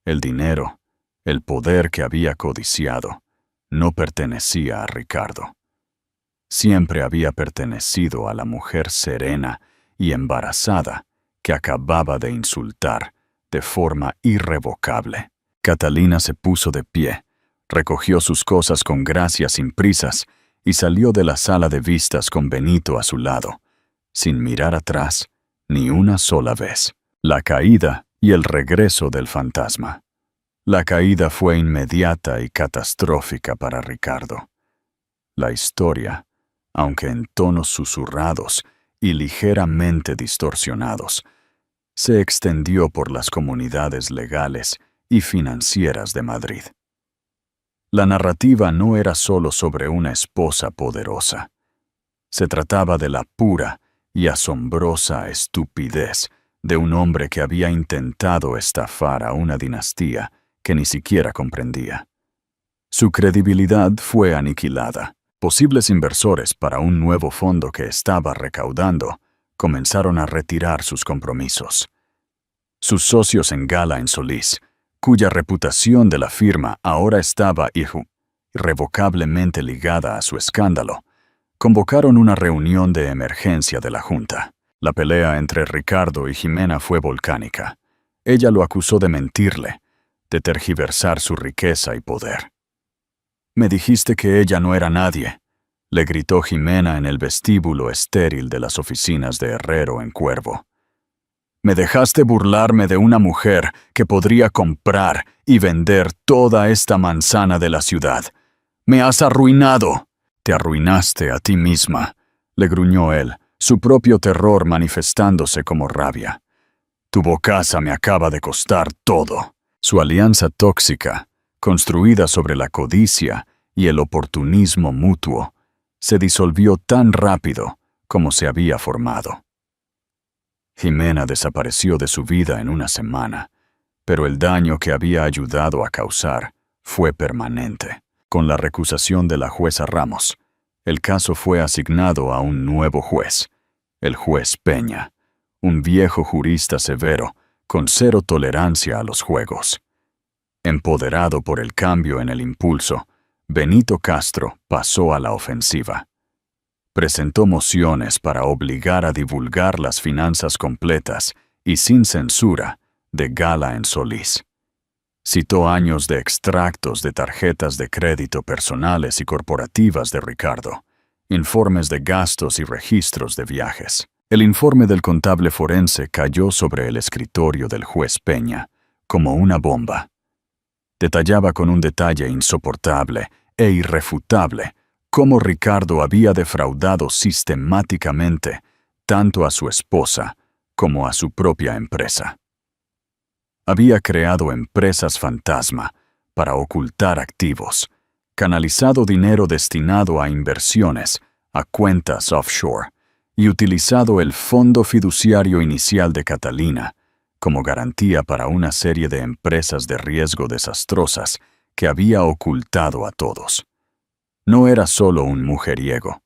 A: El dinero, el poder que había codiciado, no pertenecía a Ricardo. Siempre había pertenecido a la mujer serena y embarazada que acababa de insultar de forma irrevocable. Catalina se puso de pie, recogió sus cosas con gracia sin prisas y salió de la sala de vistas con Benito a su lado, sin mirar atrás ni una sola vez. La caída y el regreso del fantasma. La caída fue inmediata y catastrófica para Ricardo. La historia, aunque en tonos susurrados y ligeramente distorsionados, se extendió por las comunidades legales y financieras de Madrid. La narrativa no era solo sobre una esposa poderosa. Se trataba de la pura y asombrosa estupidez de un hombre que había intentado estafar a una dinastía que ni siquiera comprendía. Su credibilidad fue aniquilada. Posibles inversores para un nuevo fondo que estaba recaudando comenzaron a retirar sus compromisos. Sus socios en Gala en Solís, cuya reputación de la firma ahora estaba irrevocablemente ligada a su escándalo, convocaron una reunión de emergencia de la Junta. La pelea entre Ricardo y Jimena fue volcánica. Ella lo acusó de mentirle, de tergiversar su riqueza y poder. «Me dijiste que ella no era nadie», le gritó Jimena en el vestíbulo estéril de las oficinas de Herrero en Cuervo. «Me dejaste burlarme de una mujer que podría comprar y vender toda esta manzana de la ciudad. ¡Me has arruinado!». «Te arruinaste a ti misma», le gruñó él, su propio terror manifestándose como rabia. «Tu bocaza me acaba de costar todo». Su alianza tóxica, construida sobre la codicia y el oportunismo mutuo, se disolvió tan rápido como se había formado. Jimena desapareció de su vida en una semana, pero el daño que había ayudado a causar fue permanente. Con la recusación de la jueza Ramos, el caso fue asignado a un nuevo juez, el juez Peña, un viejo jurista severo con cero tolerancia a los juegos. Empoderado por el cambio en el impulso, Benito Castro pasó a la ofensiva. Presentó mociones para obligar a divulgar las finanzas completas y sin censura de Gala en Solís. Citó años de extractos de tarjetas de crédito personales y corporativas de Ricardo informes de gastos y registros de viajes. El informe del contable forense cayó sobre el escritorio del juez Peña, como una bomba. Detallaba con un detalle insoportable e irrefutable cómo Ricardo había defraudado sistemáticamente tanto a su esposa como a su propia empresa. Había creado empresas fantasma para ocultar activos, canalizado dinero destinado a inversiones, a cuentas offshore, y utilizado el fondo fiduciario inicial de Catalina como garantía para una serie de empresas de riesgo desastrosas que había ocultado a todos. No era solo un mujeriego,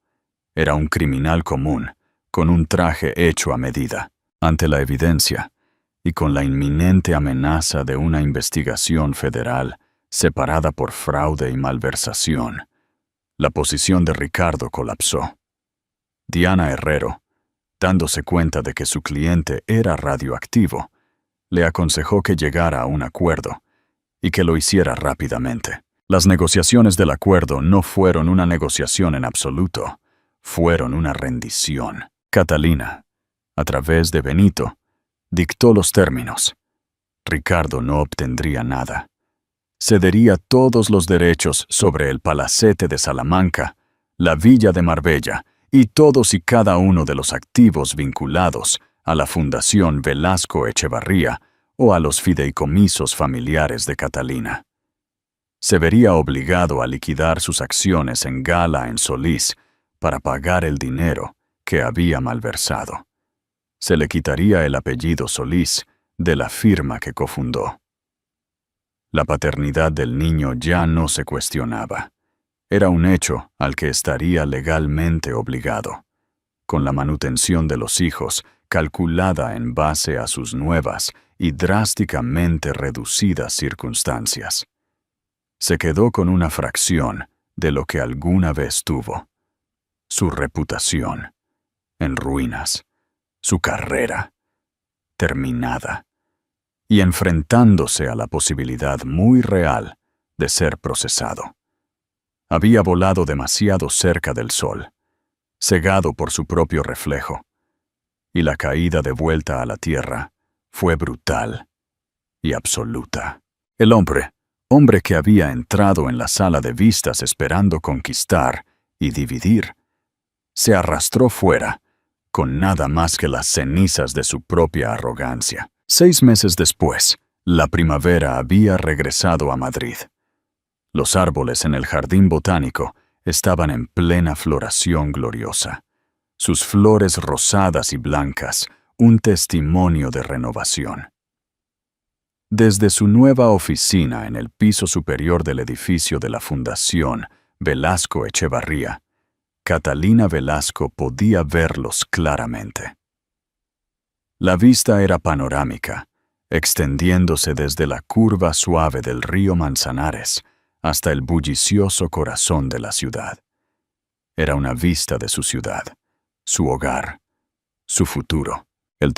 A: era un criminal común, con un traje hecho a medida. Ante la evidencia, y con la inminente amenaza de una investigación federal separada por fraude y malversación, la posición de Ricardo colapsó. Diana Herrero, dándose cuenta de que su cliente era radioactivo, le aconsejó que llegara a un acuerdo y que lo hiciera rápidamente. Las negociaciones del acuerdo no fueron una negociación en absoluto, fueron una rendición. Catalina, a través de Benito, dictó los términos. Ricardo no obtendría nada. Cedería todos los derechos sobre el palacete de Salamanca, la villa de Marbella y todos y cada uno de los activos vinculados a la Fundación Velasco Echevarría o a los fideicomisos familiares de Catalina. Se vería obligado a liquidar sus acciones en Gala en Solís para pagar el dinero que había malversado. Se le quitaría el apellido Solís de la firma que cofundó. La paternidad del niño ya no se cuestionaba. Era un hecho al que estaría legalmente obligado, con la manutención de los hijos calculada en base a sus nuevas y drásticamente reducidas circunstancias. Se quedó con una fracción de lo que alguna vez tuvo. Su reputación, en ruinas, su carrera, terminada, y enfrentándose a la posibilidad muy real de ser procesado. Había volado demasiado cerca del sol, cegado por su propio reflejo, y la caída de vuelta a la tierra fue brutal y absoluta. El hombre que había entrado en la sala de vistas esperando conquistar y dividir, se arrastró fuera, con nada más que las cenizas de su propia arrogancia. 6 meses después, la primavera había regresado a Madrid. Los árboles en el jardín botánico estaban en plena floración gloriosa. Sus flores rosadas y blancas, un testimonio de renovación. Desde su nueva oficina en el piso superior del edificio de la Fundación Velasco Echevarría, Catalina Velasco podía verlos claramente. La vista era panorámica, extendiéndose desde la curva suave del río Manzanares hasta el bullicioso corazón de la ciudad. Era una vista de su ciudad, su hogar, su futuro. El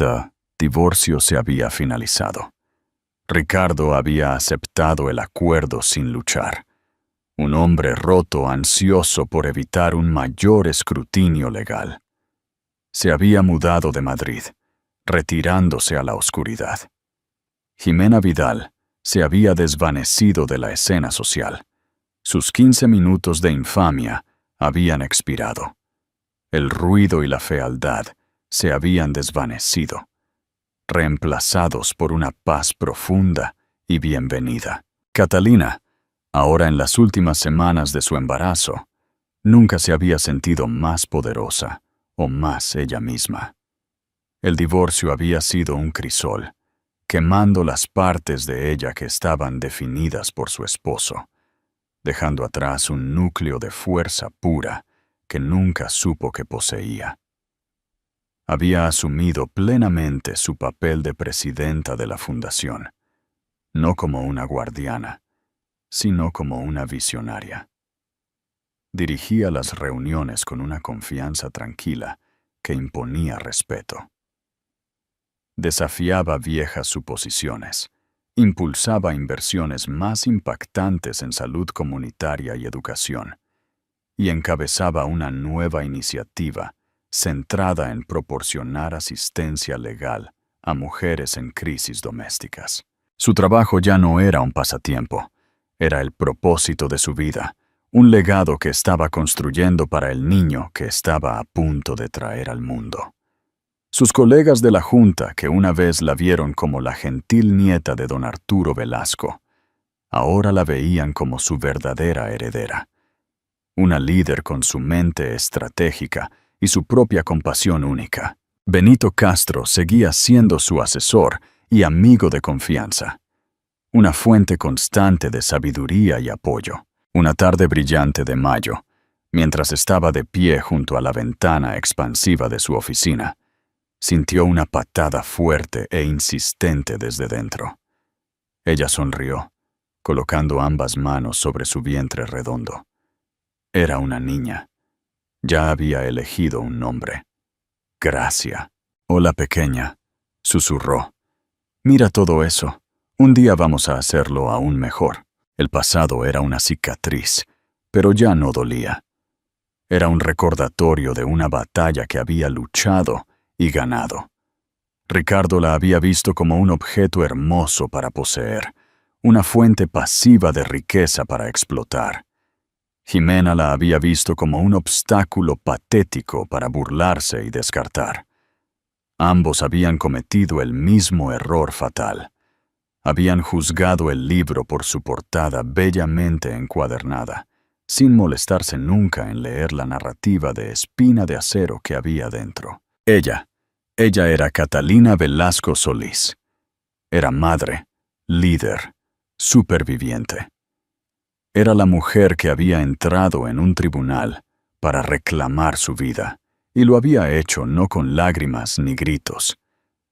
A: divorcio se había finalizado. Ricardo había aceptado el acuerdo sin luchar. Un hombre roto, ansioso por evitar un mayor escrutinio legal. Se había mudado de Madrid, retirándose a la oscuridad. Jimena Vidal se había desvanecido de la escena social. Sus 15 minutos de infamia habían expirado. El ruido y la fealdad se habían desvanecido, reemplazados por una paz profunda y bienvenida. Catalina, ahora en las últimas semanas de su embarazo, nunca se había sentido más poderosa o más ella misma. El divorcio había sido un crisol, quemando las partes de ella que estaban definidas por su esposo, dejando atrás un núcleo de fuerza pura que nunca supo que poseía. Había asumido plenamente su papel de presidenta de la fundación, no como una guardiana, sino como una visionaria. Dirigía las reuniones con una confianza tranquila que imponía respeto. Desafiaba viejas suposiciones, impulsaba inversiones más impactantes en salud comunitaria y educación, y encabezaba una nueva iniciativa centrada en proporcionar asistencia legal a mujeres en crisis domésticas. Su trabajo ya no era un pasatiempo, era el propósito de su vida, un legado que estaba construyendo para el niño que estaba a punto de traer al mundo. Sus colegas de la Junta, que una vez la vieron como la gentil nieta de don Arturo Velasco, ahora la veían como su verdadera heredera. Una líder con su mente estratégica y su propia compasión única. Benito Castro seguía siendo su asesor y amigo de confianza. Una fuente constante de sabiduría y apoyo. Una tarde brillante de mayo, mientras estaba de pie junto a la ventana expansiva de su oficina, sintió una patada fuerte e insistente desde dentro. Ella sonrió, colocando ambas manos sobre su vientre redondo. Era una niña. Ya había elegido un nombre. Gracia. Hola, pequeña, susurró. Mira todo eso. Un día vamos a hacerlo aún mejor. El pasado era una cicatriz, pero ya no dolía. Era un recordatorio de una batalla que había luchado y ganado. Ricardo la había visto como un objeto hermoso para poseer, una fuente pasiva de riqueza para explotar. Jimena la había visto como un obstáculo patético para burlarse y descartar. Ambos habían cometido el mismo error fatal. Habían juzgado el libro por su portada bellamente encuadernada, sin molestarse nunca en leer la narrativa de espina de acero que había dentro. Ella era Catalina Velasco Solís. Era madre, líder, superviviente. Era la mujer que había entrado en un tribunal para reclamar su vida, y lo había hecho no con lágrimas ni gritos,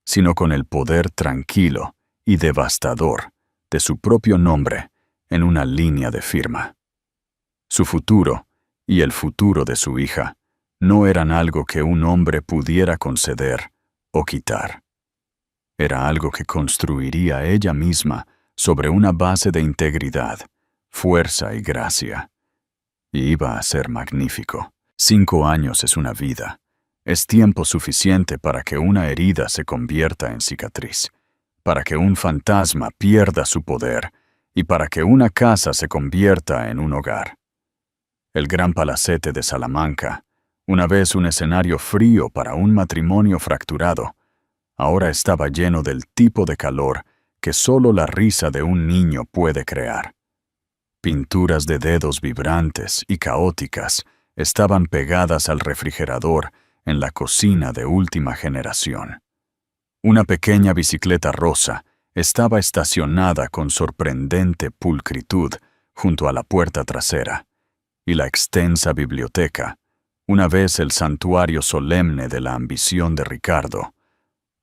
A: sino con el poder tranquilo y devastador de su propio nombre en una línea de firma. Su futuro y el futuro de su hija no eran algo que un hombre pudiera conceder o quitar. Era algo que construiría ella misma sobre una base de integridad, fuerza y gracia. Y iba a ser magnífico. 5 años es una vida. Es tiempo suficiente para que una herida se convierta en cicatriz, para que un fantasma pierda su poder y para que una casa se convierta en un hogar. El gran palacete de Salamanca, una vez un escenario frío para un matrimonio fracturado, ahora estaba lleno del tipo de calor que solo la risa de un niño puede crear. Pinturas de dedos vibrantes y caóticas estaban pegadas al refrigerador en la cocina de última generación. Una pequeña bicicleta rosa estaba estacionada con sorprendente pulcritud junto a la puerta trasera, y la extensa biblioteca, una vez el santuario solemne de la ambición de Ricardo,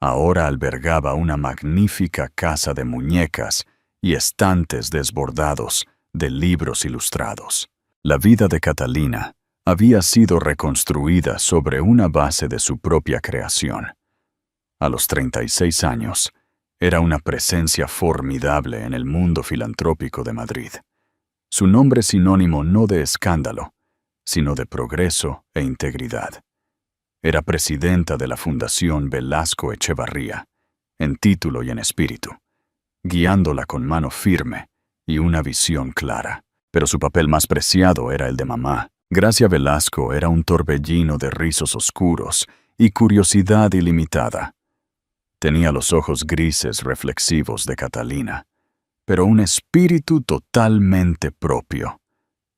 A: ahora albergaba una magnífica casa de muñecas y estantes desbordados de libros ilustrados. La vida de Catalina había sido reconstruida sobre una base de su propia creación. A los 36 años, era una presencia formidable en el mundo filantrópico de Madrid. Su nombre sinónimo no de escándalo, sino de progreso e integridad. Era presidenta de la Fundación Velasco Echevarría, en título y en espíritu, guiándola con mano firme y una visión clara. Pero su papel más preciado era el de mamá. Gracia Velasco era un torbellino de rizos oscuros y curiosidad ilimitada. Tenía los ojos grises reflexivos de Catalina, pero un espíritu totalmente propio,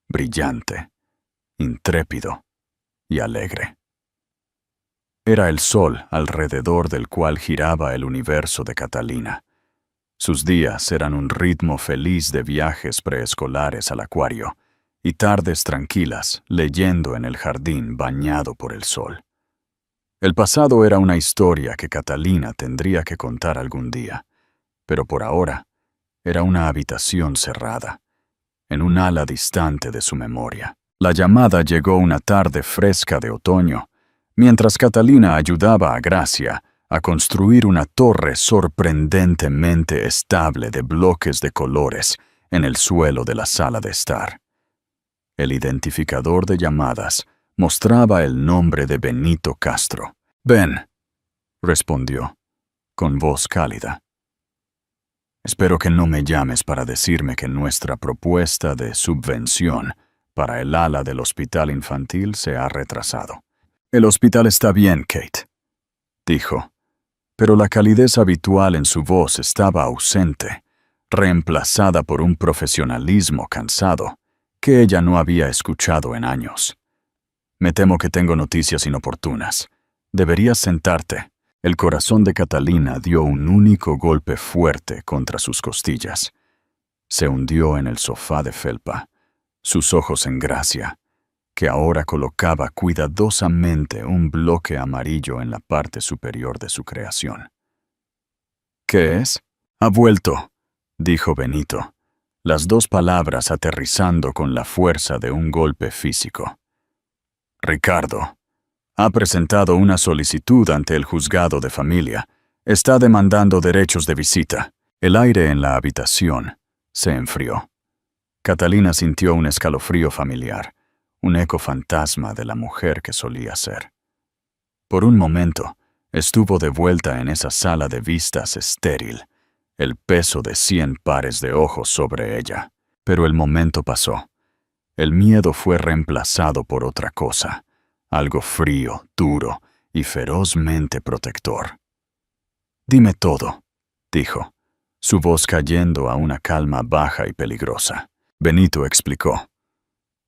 A: brillante, intrépido y alegre. Era el sol alrededor del cual giraba el universo de Catalina. Sus días eran un ritmo feliz de viajes preescolares al acuario y tardes tranquilas leyendo en el jardín bañado por el sol. El pasado era una historia que Catalina tendría que contar algún día, pero por ahora era una habitación cerrada, en un ala distante de su memoria. La llamada llegó una tarde fresca de otoño, mientras Catalina ayudaba a Gracia a construir una torre sorprendentemente estable de bloques de colores en el suelo de la sala de estar. El identificador de llamadas mostraba el nombre de Benito Castro. «Ben», respondió, con voz cálida. «Espero que no me llames para decirme que nuestra propuesta de subvención para el ala del hospital infantil se ha retrasado». «El hospital está bien, Kate», dijo, pero la calidez habitual en su voz estaba ausente, reemplazada por un profesionalismo cansado que ella no había escuchado en años. «Me temo que tengo noticias inoportunas. Deberías sentarte». El corazón de Catalina dio un único golpe fuerte contra sus costillas. Se hundió en el sofá de felpa, sus ojos en gracia, que ahora colocaba cuidadosamente un bloque amarillo en la parte superior de su creación. «¿Qué es?» «Ha vuelto», dijo Benito, las dos palabras aterrizando con la fuerza de un golpe físico. «Ricardo ha presentado una solicitud ante el juzgado de familia. Está demandando derechos de visita». El aire en la habitación se enfrió. Catalina sintió un escalofrío familiar, un eco fantasma de la mujer que solía ser. Por un momento, estuvo de vuelta en esa sala de vistas estéril, el peso de 100 pares de ojos sobre ella. Pero el momento pasó. El miedo fue reemplazado por otra cosa, algo frío, duro y ferozmente protector. «Dime todo», dijo, su voz cayendo a una calma baja y peligrosa. Benito explicó.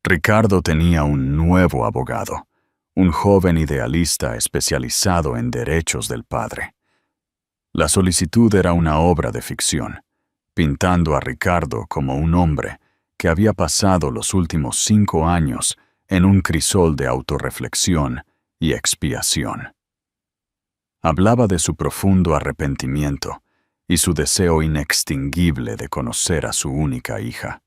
A: Ricardo tenía un nuevo abogado, un joven idealista especializado en derechos del padre. La solicitud era una obra de ficción, pintando a Ricardo como un hombre que había pasado los últimos 5 años en un crisol de autorreflexión y expiación. Hablaba de su profundo arrepentimiento y su deseo inextinguible de conocer a su única hija.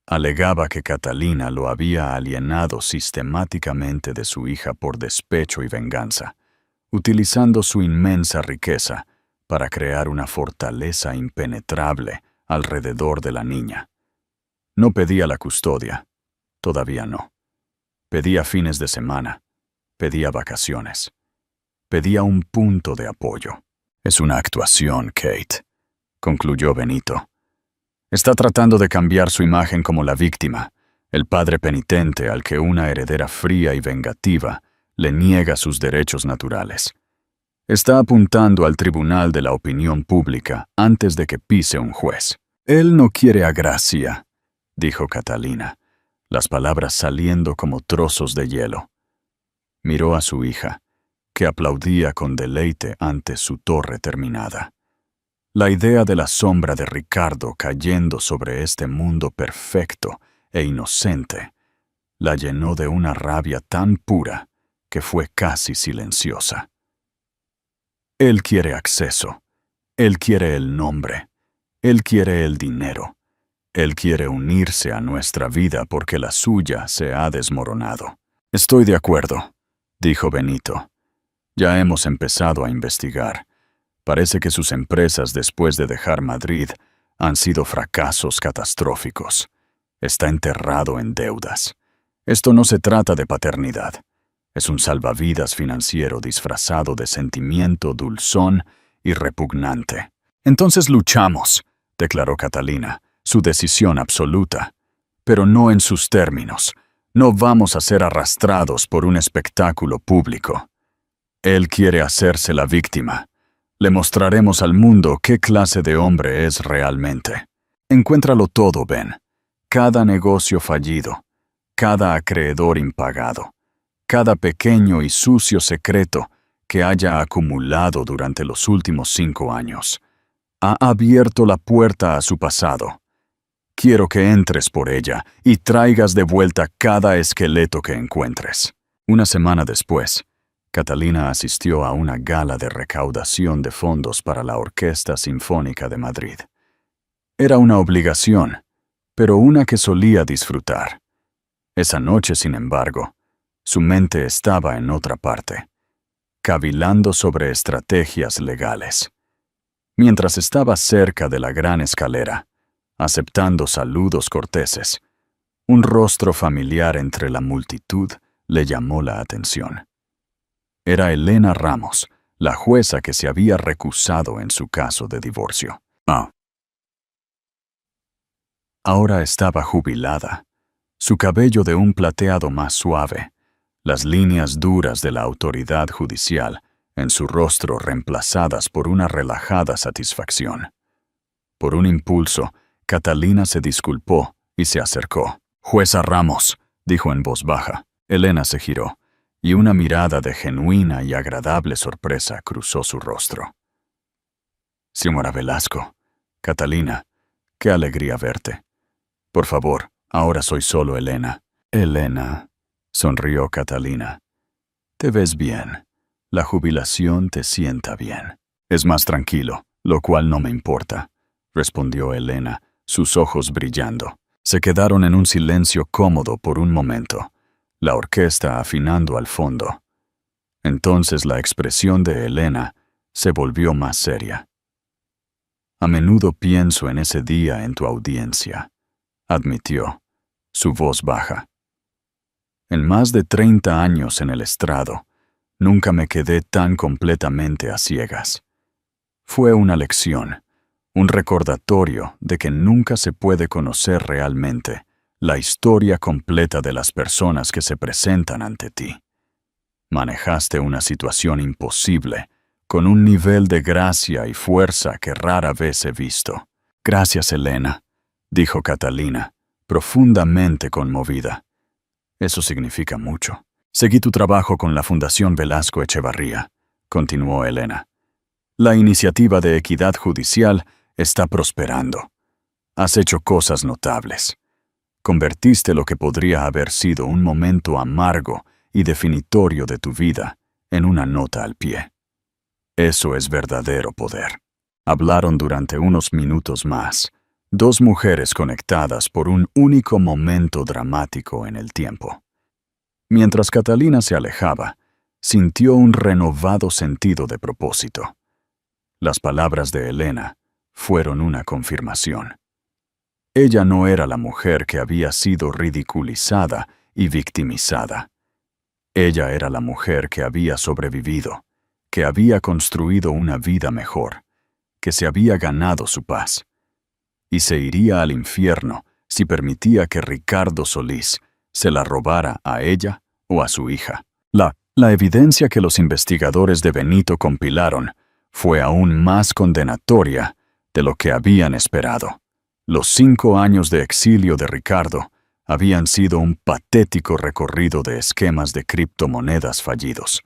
A: Alegaba que Catalina lo había alienado sistemáticamente de su hija por despecho y venganza, utilizando su inmensa riqueza para crear una fortaleza impenetrable alrededor de la niña. No pedía la custodia, todavía no. Pedía fines de semana, pedía vacaciones, pedía un punto de apoyo. «Es una actuación, Kate», concluyó Benito. «Está tratando de cambiar su imagen como la víctima, el padre penitente al que una heredera fría y vengativa le niega sus derechos naturales. Está apuntando al tribunal de la opinión pública antes de que pise un juez. Él no quiere a Gracia», dijo Catalina, las palabras saliendo como trozos de hielo. Miró a su hija, que aplaudía con deleite ante su torre terminada. La idea de la sombra de Ricardo cayendo sobre este mundo perfecto e inocente la llenó de una rabia tan pura que fue casi silenciosa. Él quiere acceso, él quiere el nombre, él quiere el dinero. Él quiere unirse a nuestra vida porque la suya se ha desmoronado. «Estoy de acuerdo», dijo Benito. «Ya hemos empezado a investigar. Parece que sus empresas después de dejar Madrid han sido fracasos catastróficos. Está enterrado en deudas. Esto no se trata de paternidad. Es un salvavidas financiero disfrazado de sentimiento dulzón y repugnante». «Entonces luchamos», declaró Catalina. «Su decisión absoluta, pero no en sus términos. No vamos a ser arrastrados por un espectáculo público. Él quiere hacerse la víctima. Le mostraremos al mundo qué clase de hombre es realmente. Encuéntralo todo, Ben. Cada negocio fallido, cada acreedor impagado, cada pequeño y sucio secreto que haya acumulado durante los últimos 5 años. Ha abierto la puerta a su pasado. Quiero que entres por ella y traigas de vuelta cada esqueleto que encuentres». Una semana después, Catalina asistió a una gala de recaudación de fondos para la Orquesta Sinfónica de Madrid. Era una obligación, pero una que solía disfrutar. Esa noche, sin embargo, su mente estaba en otra parte, cavilando sobre estrategias legales. Mientras estaba cerca de la gran escalera, aceptando saludos corteses, Un rostro familiar entre la multitud le llamó la atención. Era Elena Ramos, la jueza que se había recusado en su caso de divorcio. Ahora estaba jubilada. Su cabello de un plateado más suave, las líneas duras de la autoridad judicial en su rostro reemplazadas por una relajada satisfacción. Por un impulso, Catalina se disculpó y se acercó. «Jueza Ramos», dijo en voz baja. Elena se giró, y una mirada de genuina y agradable sorpresa cruzó su rostro. «Señora Velasco, Catalina, qué alegría verte. Por favor, ahora soy solo Elena». «Elena», sonrió Catalina. «Te ves bien. La jubilación te sienta bien». «Es más tranquilo, lo cual no me importa», respondió Elena, sus ojos brillando. Se quedaron en un silencio cómodo por un momento, la orquesta afinando al fondo. Entonces la expresión de Elena se volvió más seria. «A menudo pienso en ese día en tu audiencia», admitió, su voz baja. «En más de 30 años en el estrado, nunca me quedé tan completamente a ciegas. Fue una lección, un recordatorio de que nunca se puede conocer realmente la historia completa de las personas que se presentan ante ti. Manejaste una situación imposible, con un nivel de gracia y fuerza que rara vez he visto». «Gracias, Elena», dijo Catalina, profundamente conmovida. «Eso significa mucho». «Seguí tu trabajo con la Fundación Velasco Echevarría», continuó Elena. «La iniciativa de equidad judicial está prosperando. Has hecho cosas notables. Convertiste lo que podría haber sido un momento amargo y definitorio de tu vida en una nota al pie. Eso es verdadero poder». Hablaron durante unos minutos más, dos mujeres conectadas por un único momento dramático en el tiempo. Mientras Catalina se alejaba, sintió un renovado sentido de propósito. Las palabras de Elena fueron una confirmación. Ella no era la mujer que había sido ridiculizada y victimizada. Ella era la mujer que había sobrevivido, que había construido una vida mejor, que se había ganado su paz. Y se iría al infierno si permitía que Ricardo Solís se la robara a ella o a su hija. La evidencia que los investigadores de Benito compilaron fue aún más condenatoria de lo que habían esperado. Los 5 años de exilio de Ricardo habían sido un patético recorrido de esquemas de criptomonedas fallidos,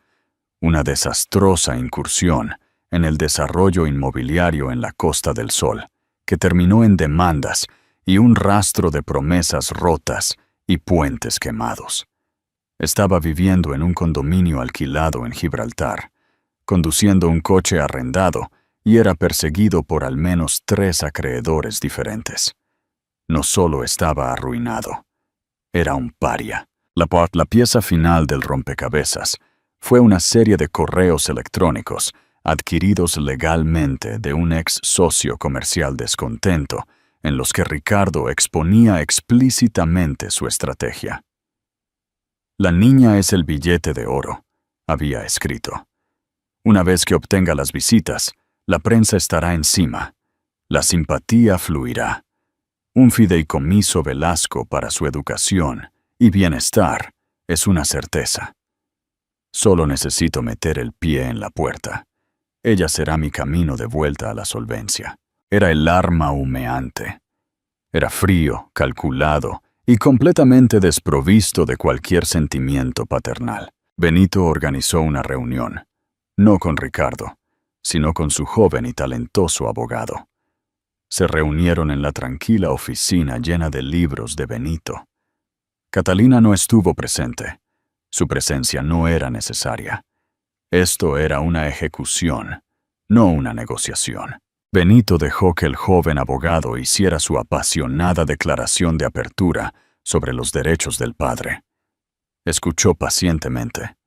A: una desastrosa incursión en el desarrollo inmobiliario en la Costa del Sol, que terminó en demandas y un rastro de promesas rotas y puentes quemados. Estaba viviendo en un condominio alquilado en Gibraltar, conduciendo un coche arrendado y era perseguido por al menos 3 acreedores diferentes. No solo estaba arruinado, era un paria. La pieza final del rompecabezas fue una serie de correos electrónicos adquiridos legalmente de un ex socio comercial descontento, en los que Ricardo exponía explícitamente su estrategia. «La niña es el billete de oro», había escrito. «Una vez que obtenga las visitas, la prensa estará encima. La simpatía fluirá. Un fideicomiso Velasco para su educación y bienestar es una certeza. Solo necesito meter el pie en la puerta. Ella será mi camino de vuelta a la solvencia». Era el arma humeante. Era frío, calculado y completamente desprovisto de cualquier sentimiento paternal. Benito organizó una reunión, no con Ricardo, sino con su joven y talentoso abogado. Se reunieron en la tranquila oficina llena de libros de Benito. Catalina no estuvo presente. Su presencia no era necesaria. Esto era una ejecución, no una negociación. Benito dejó que el joven abogado hiciera su apasionada declaración de apertura sobre los derechos del padre. Escuchó pacientemente.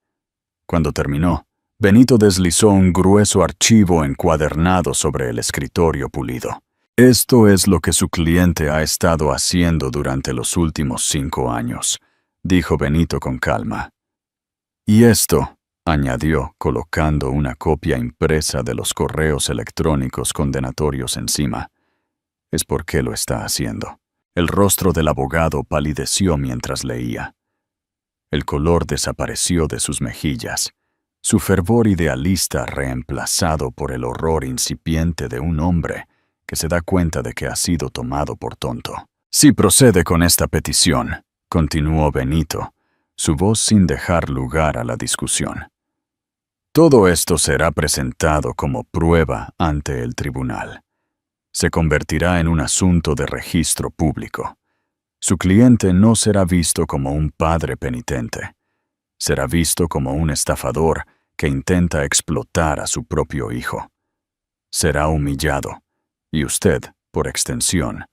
A: Cuando terminó, Benito deslizó un grueso archivo encuadernado sobre el escritorio pulido. Esto es lo que su cliente ha estado haciendo durante los últimos 5 años, dijo Benito con calma. Y esto, añadió, colocando una copia impresa de los correos electrónicos condenatorios encima, es por qué lo está haciendo. El rostro del abogado palideció mientras leía. El color desapareció de sus mejillas, su fervor idealista reemplazado por el horror incipiente de un hombre que se da cuenta de que ha sido tomado por tonto. Si procede con esta petición, continuó Benito, su voz sin dejar lugar a la discusión. Todo esto será presentado como prueba ante el tribunal. Se convertirá en un asunto de registro público. Su cliente no será visto como un padre penitente. Será visto como un estafador que intenta explotar a su propio hijo. Será humillado, y usted, por extensión,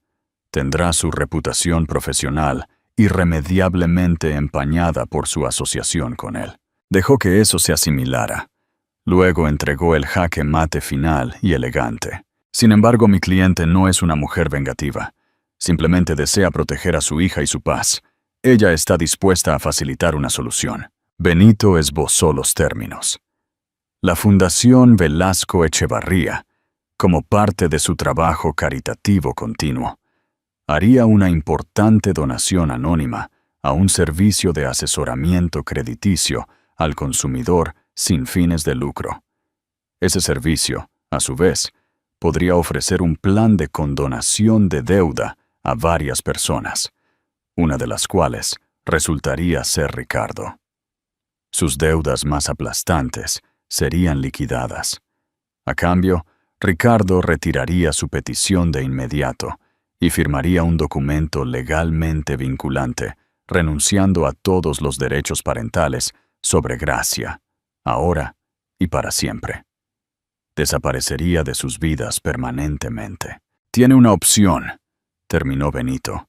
A: tendrá su reputación profesional irremediablemente empañada por su asociación con él. Dejó que eso se asimilara. Luego entregó el jaque mate final y elegante. Sin embargo, mi cliente no es una mujer vengativa. Simplemente desea proteger a su hija y su paz. Ella está dispuesta a facilitar una solución. Benito esbozó los términos. La Fundación Velasco Echevarría, como parte de su trabajo caritativo continuo, haría una importante donación anónima a un servicio de asesoramiento crediticio al consumidor sin fines de lucro. Ese servicio, a su vez, podría ofrecer un plan de condonación de deuda a varias personas, una de las cuales resultaría ser Ricardo. Sus deudas más aplastantes serían liquidadas. A cambio, Ricardo retiraría su petición de inmediato y firmaría un documento legalmente vinculante, renunciando a todos los derechos parentales sobre Gracia, ahora y para siempre. Desaparecería de sus vidas permanentemente. Tiene una opción, terminó Benito.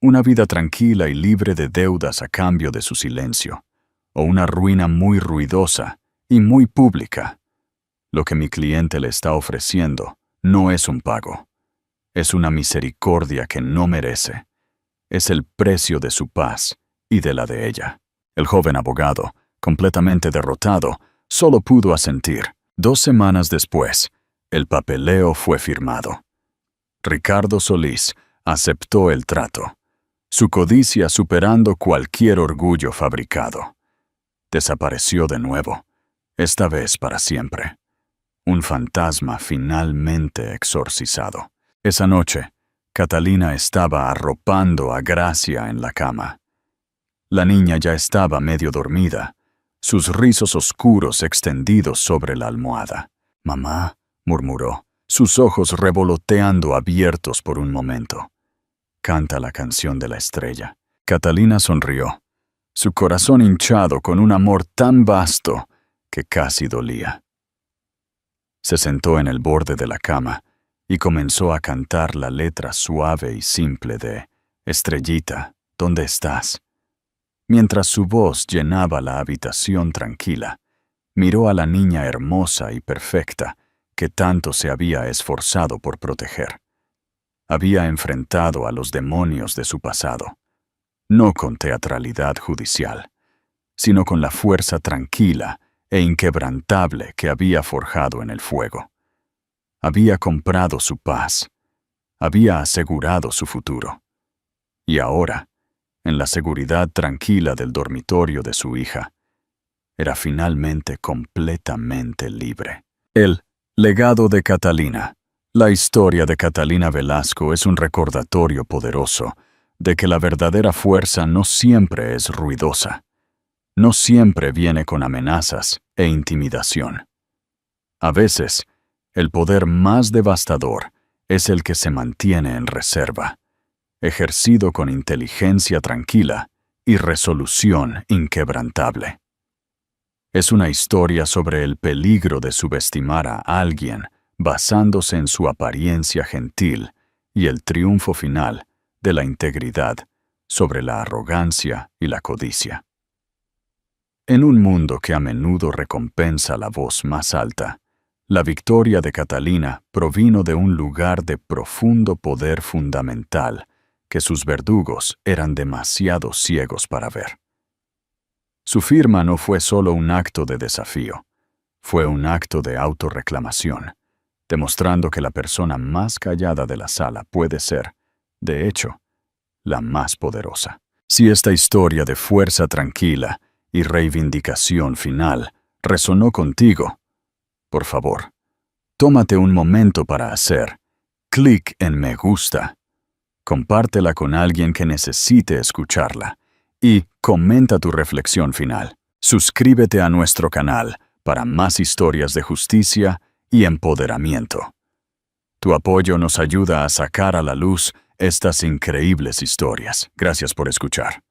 A: Una vida tranquila y libre de deudas a cambio de su silencio, o una ruina muy ruidosa y muy pública. Lo que mi cliente le está ofreciendo no es un pago. Es una misericordia que no merece. Es el precio de su paz y de la de ella. El joven abogado, completamente derrotado, solo pudo asentir. 2 semanas después, el papeleo fue firmado. Ricardo Solís aceptó el trato, su codicia superando cualquier orgullo fabricado. Desapareció de nuevo, esta vez para siempre. Un fantasma finalmente exorcizado. Esa noche, Catalina estaba arropando a Gracia en la cama. La niña ya estaba medio dormida, sus rizos oscuros extendidos sobre la almohada. «Mamá», murmuró, sus ojos revoloteando abiertos por un momento. «Canta la canción de la estrella». Catalina sonrió, su corazón hinchado con un amor tan vasto que casi dolía. Se sentó en el borde de la cama y comenzó a cantar la letra suave y simple de «Estrellita, ¿dónde estás?». Mientras su voz llenaba la habitación tranquila, miró a la niña hermosa y perfecta que tanto se había esforzado por proteger. Había enfrentado a los demonios de su pasado, no con teatralidad judicial, sino con la fuerza tranquila e inquebrantable que había forjado en el fuego. Había comprado su paz, había asegurado su futuro. Y ahora, en la seguridad tranquila del dormitorio de su hija, era finalmente completamente libre. El legado de Catalina. La historia de Catalina Velasco es un recordatorio poderoso de que la verdadera fuerza no siempre es ruidosa, no siempre viene con amenazas e intimidación. A veces, el poder más devastador es el que se mantiene en reserva, ejercido con inteligencia tranquila y resolución inquebrantable. Es una historia sobre el peligro de subestimar a alguien basándose en su apariencia gentil y el triunfo final de la integridad sobre la arrogancia y la codicia. En un mundo que a menudo recompensa la voz más alta, La victoria de Catalina provino de un lugar de profundo poder fundamental que sus verdugos eran demasiado ciegos para ver. Su firma no fue solo un acto de desafío, fue un acto de autorreclamación, demostrando que la persona más callada de la sala puede ser, de hecho, la más poderosa. Si esta historia de fuerza tranquila y reivindicación final resonó contigo, por favor, tómate un momento para hacer clic en me gusta, compártela con alguien que necesite escucharla y comenta tu reflexión final. Suscríbete a nuestro canal para más historias de justicia y empoderamiento. Tu apoyo nos ayuda a sacar a la luz estas increíbles historias. Gracias por escuchar.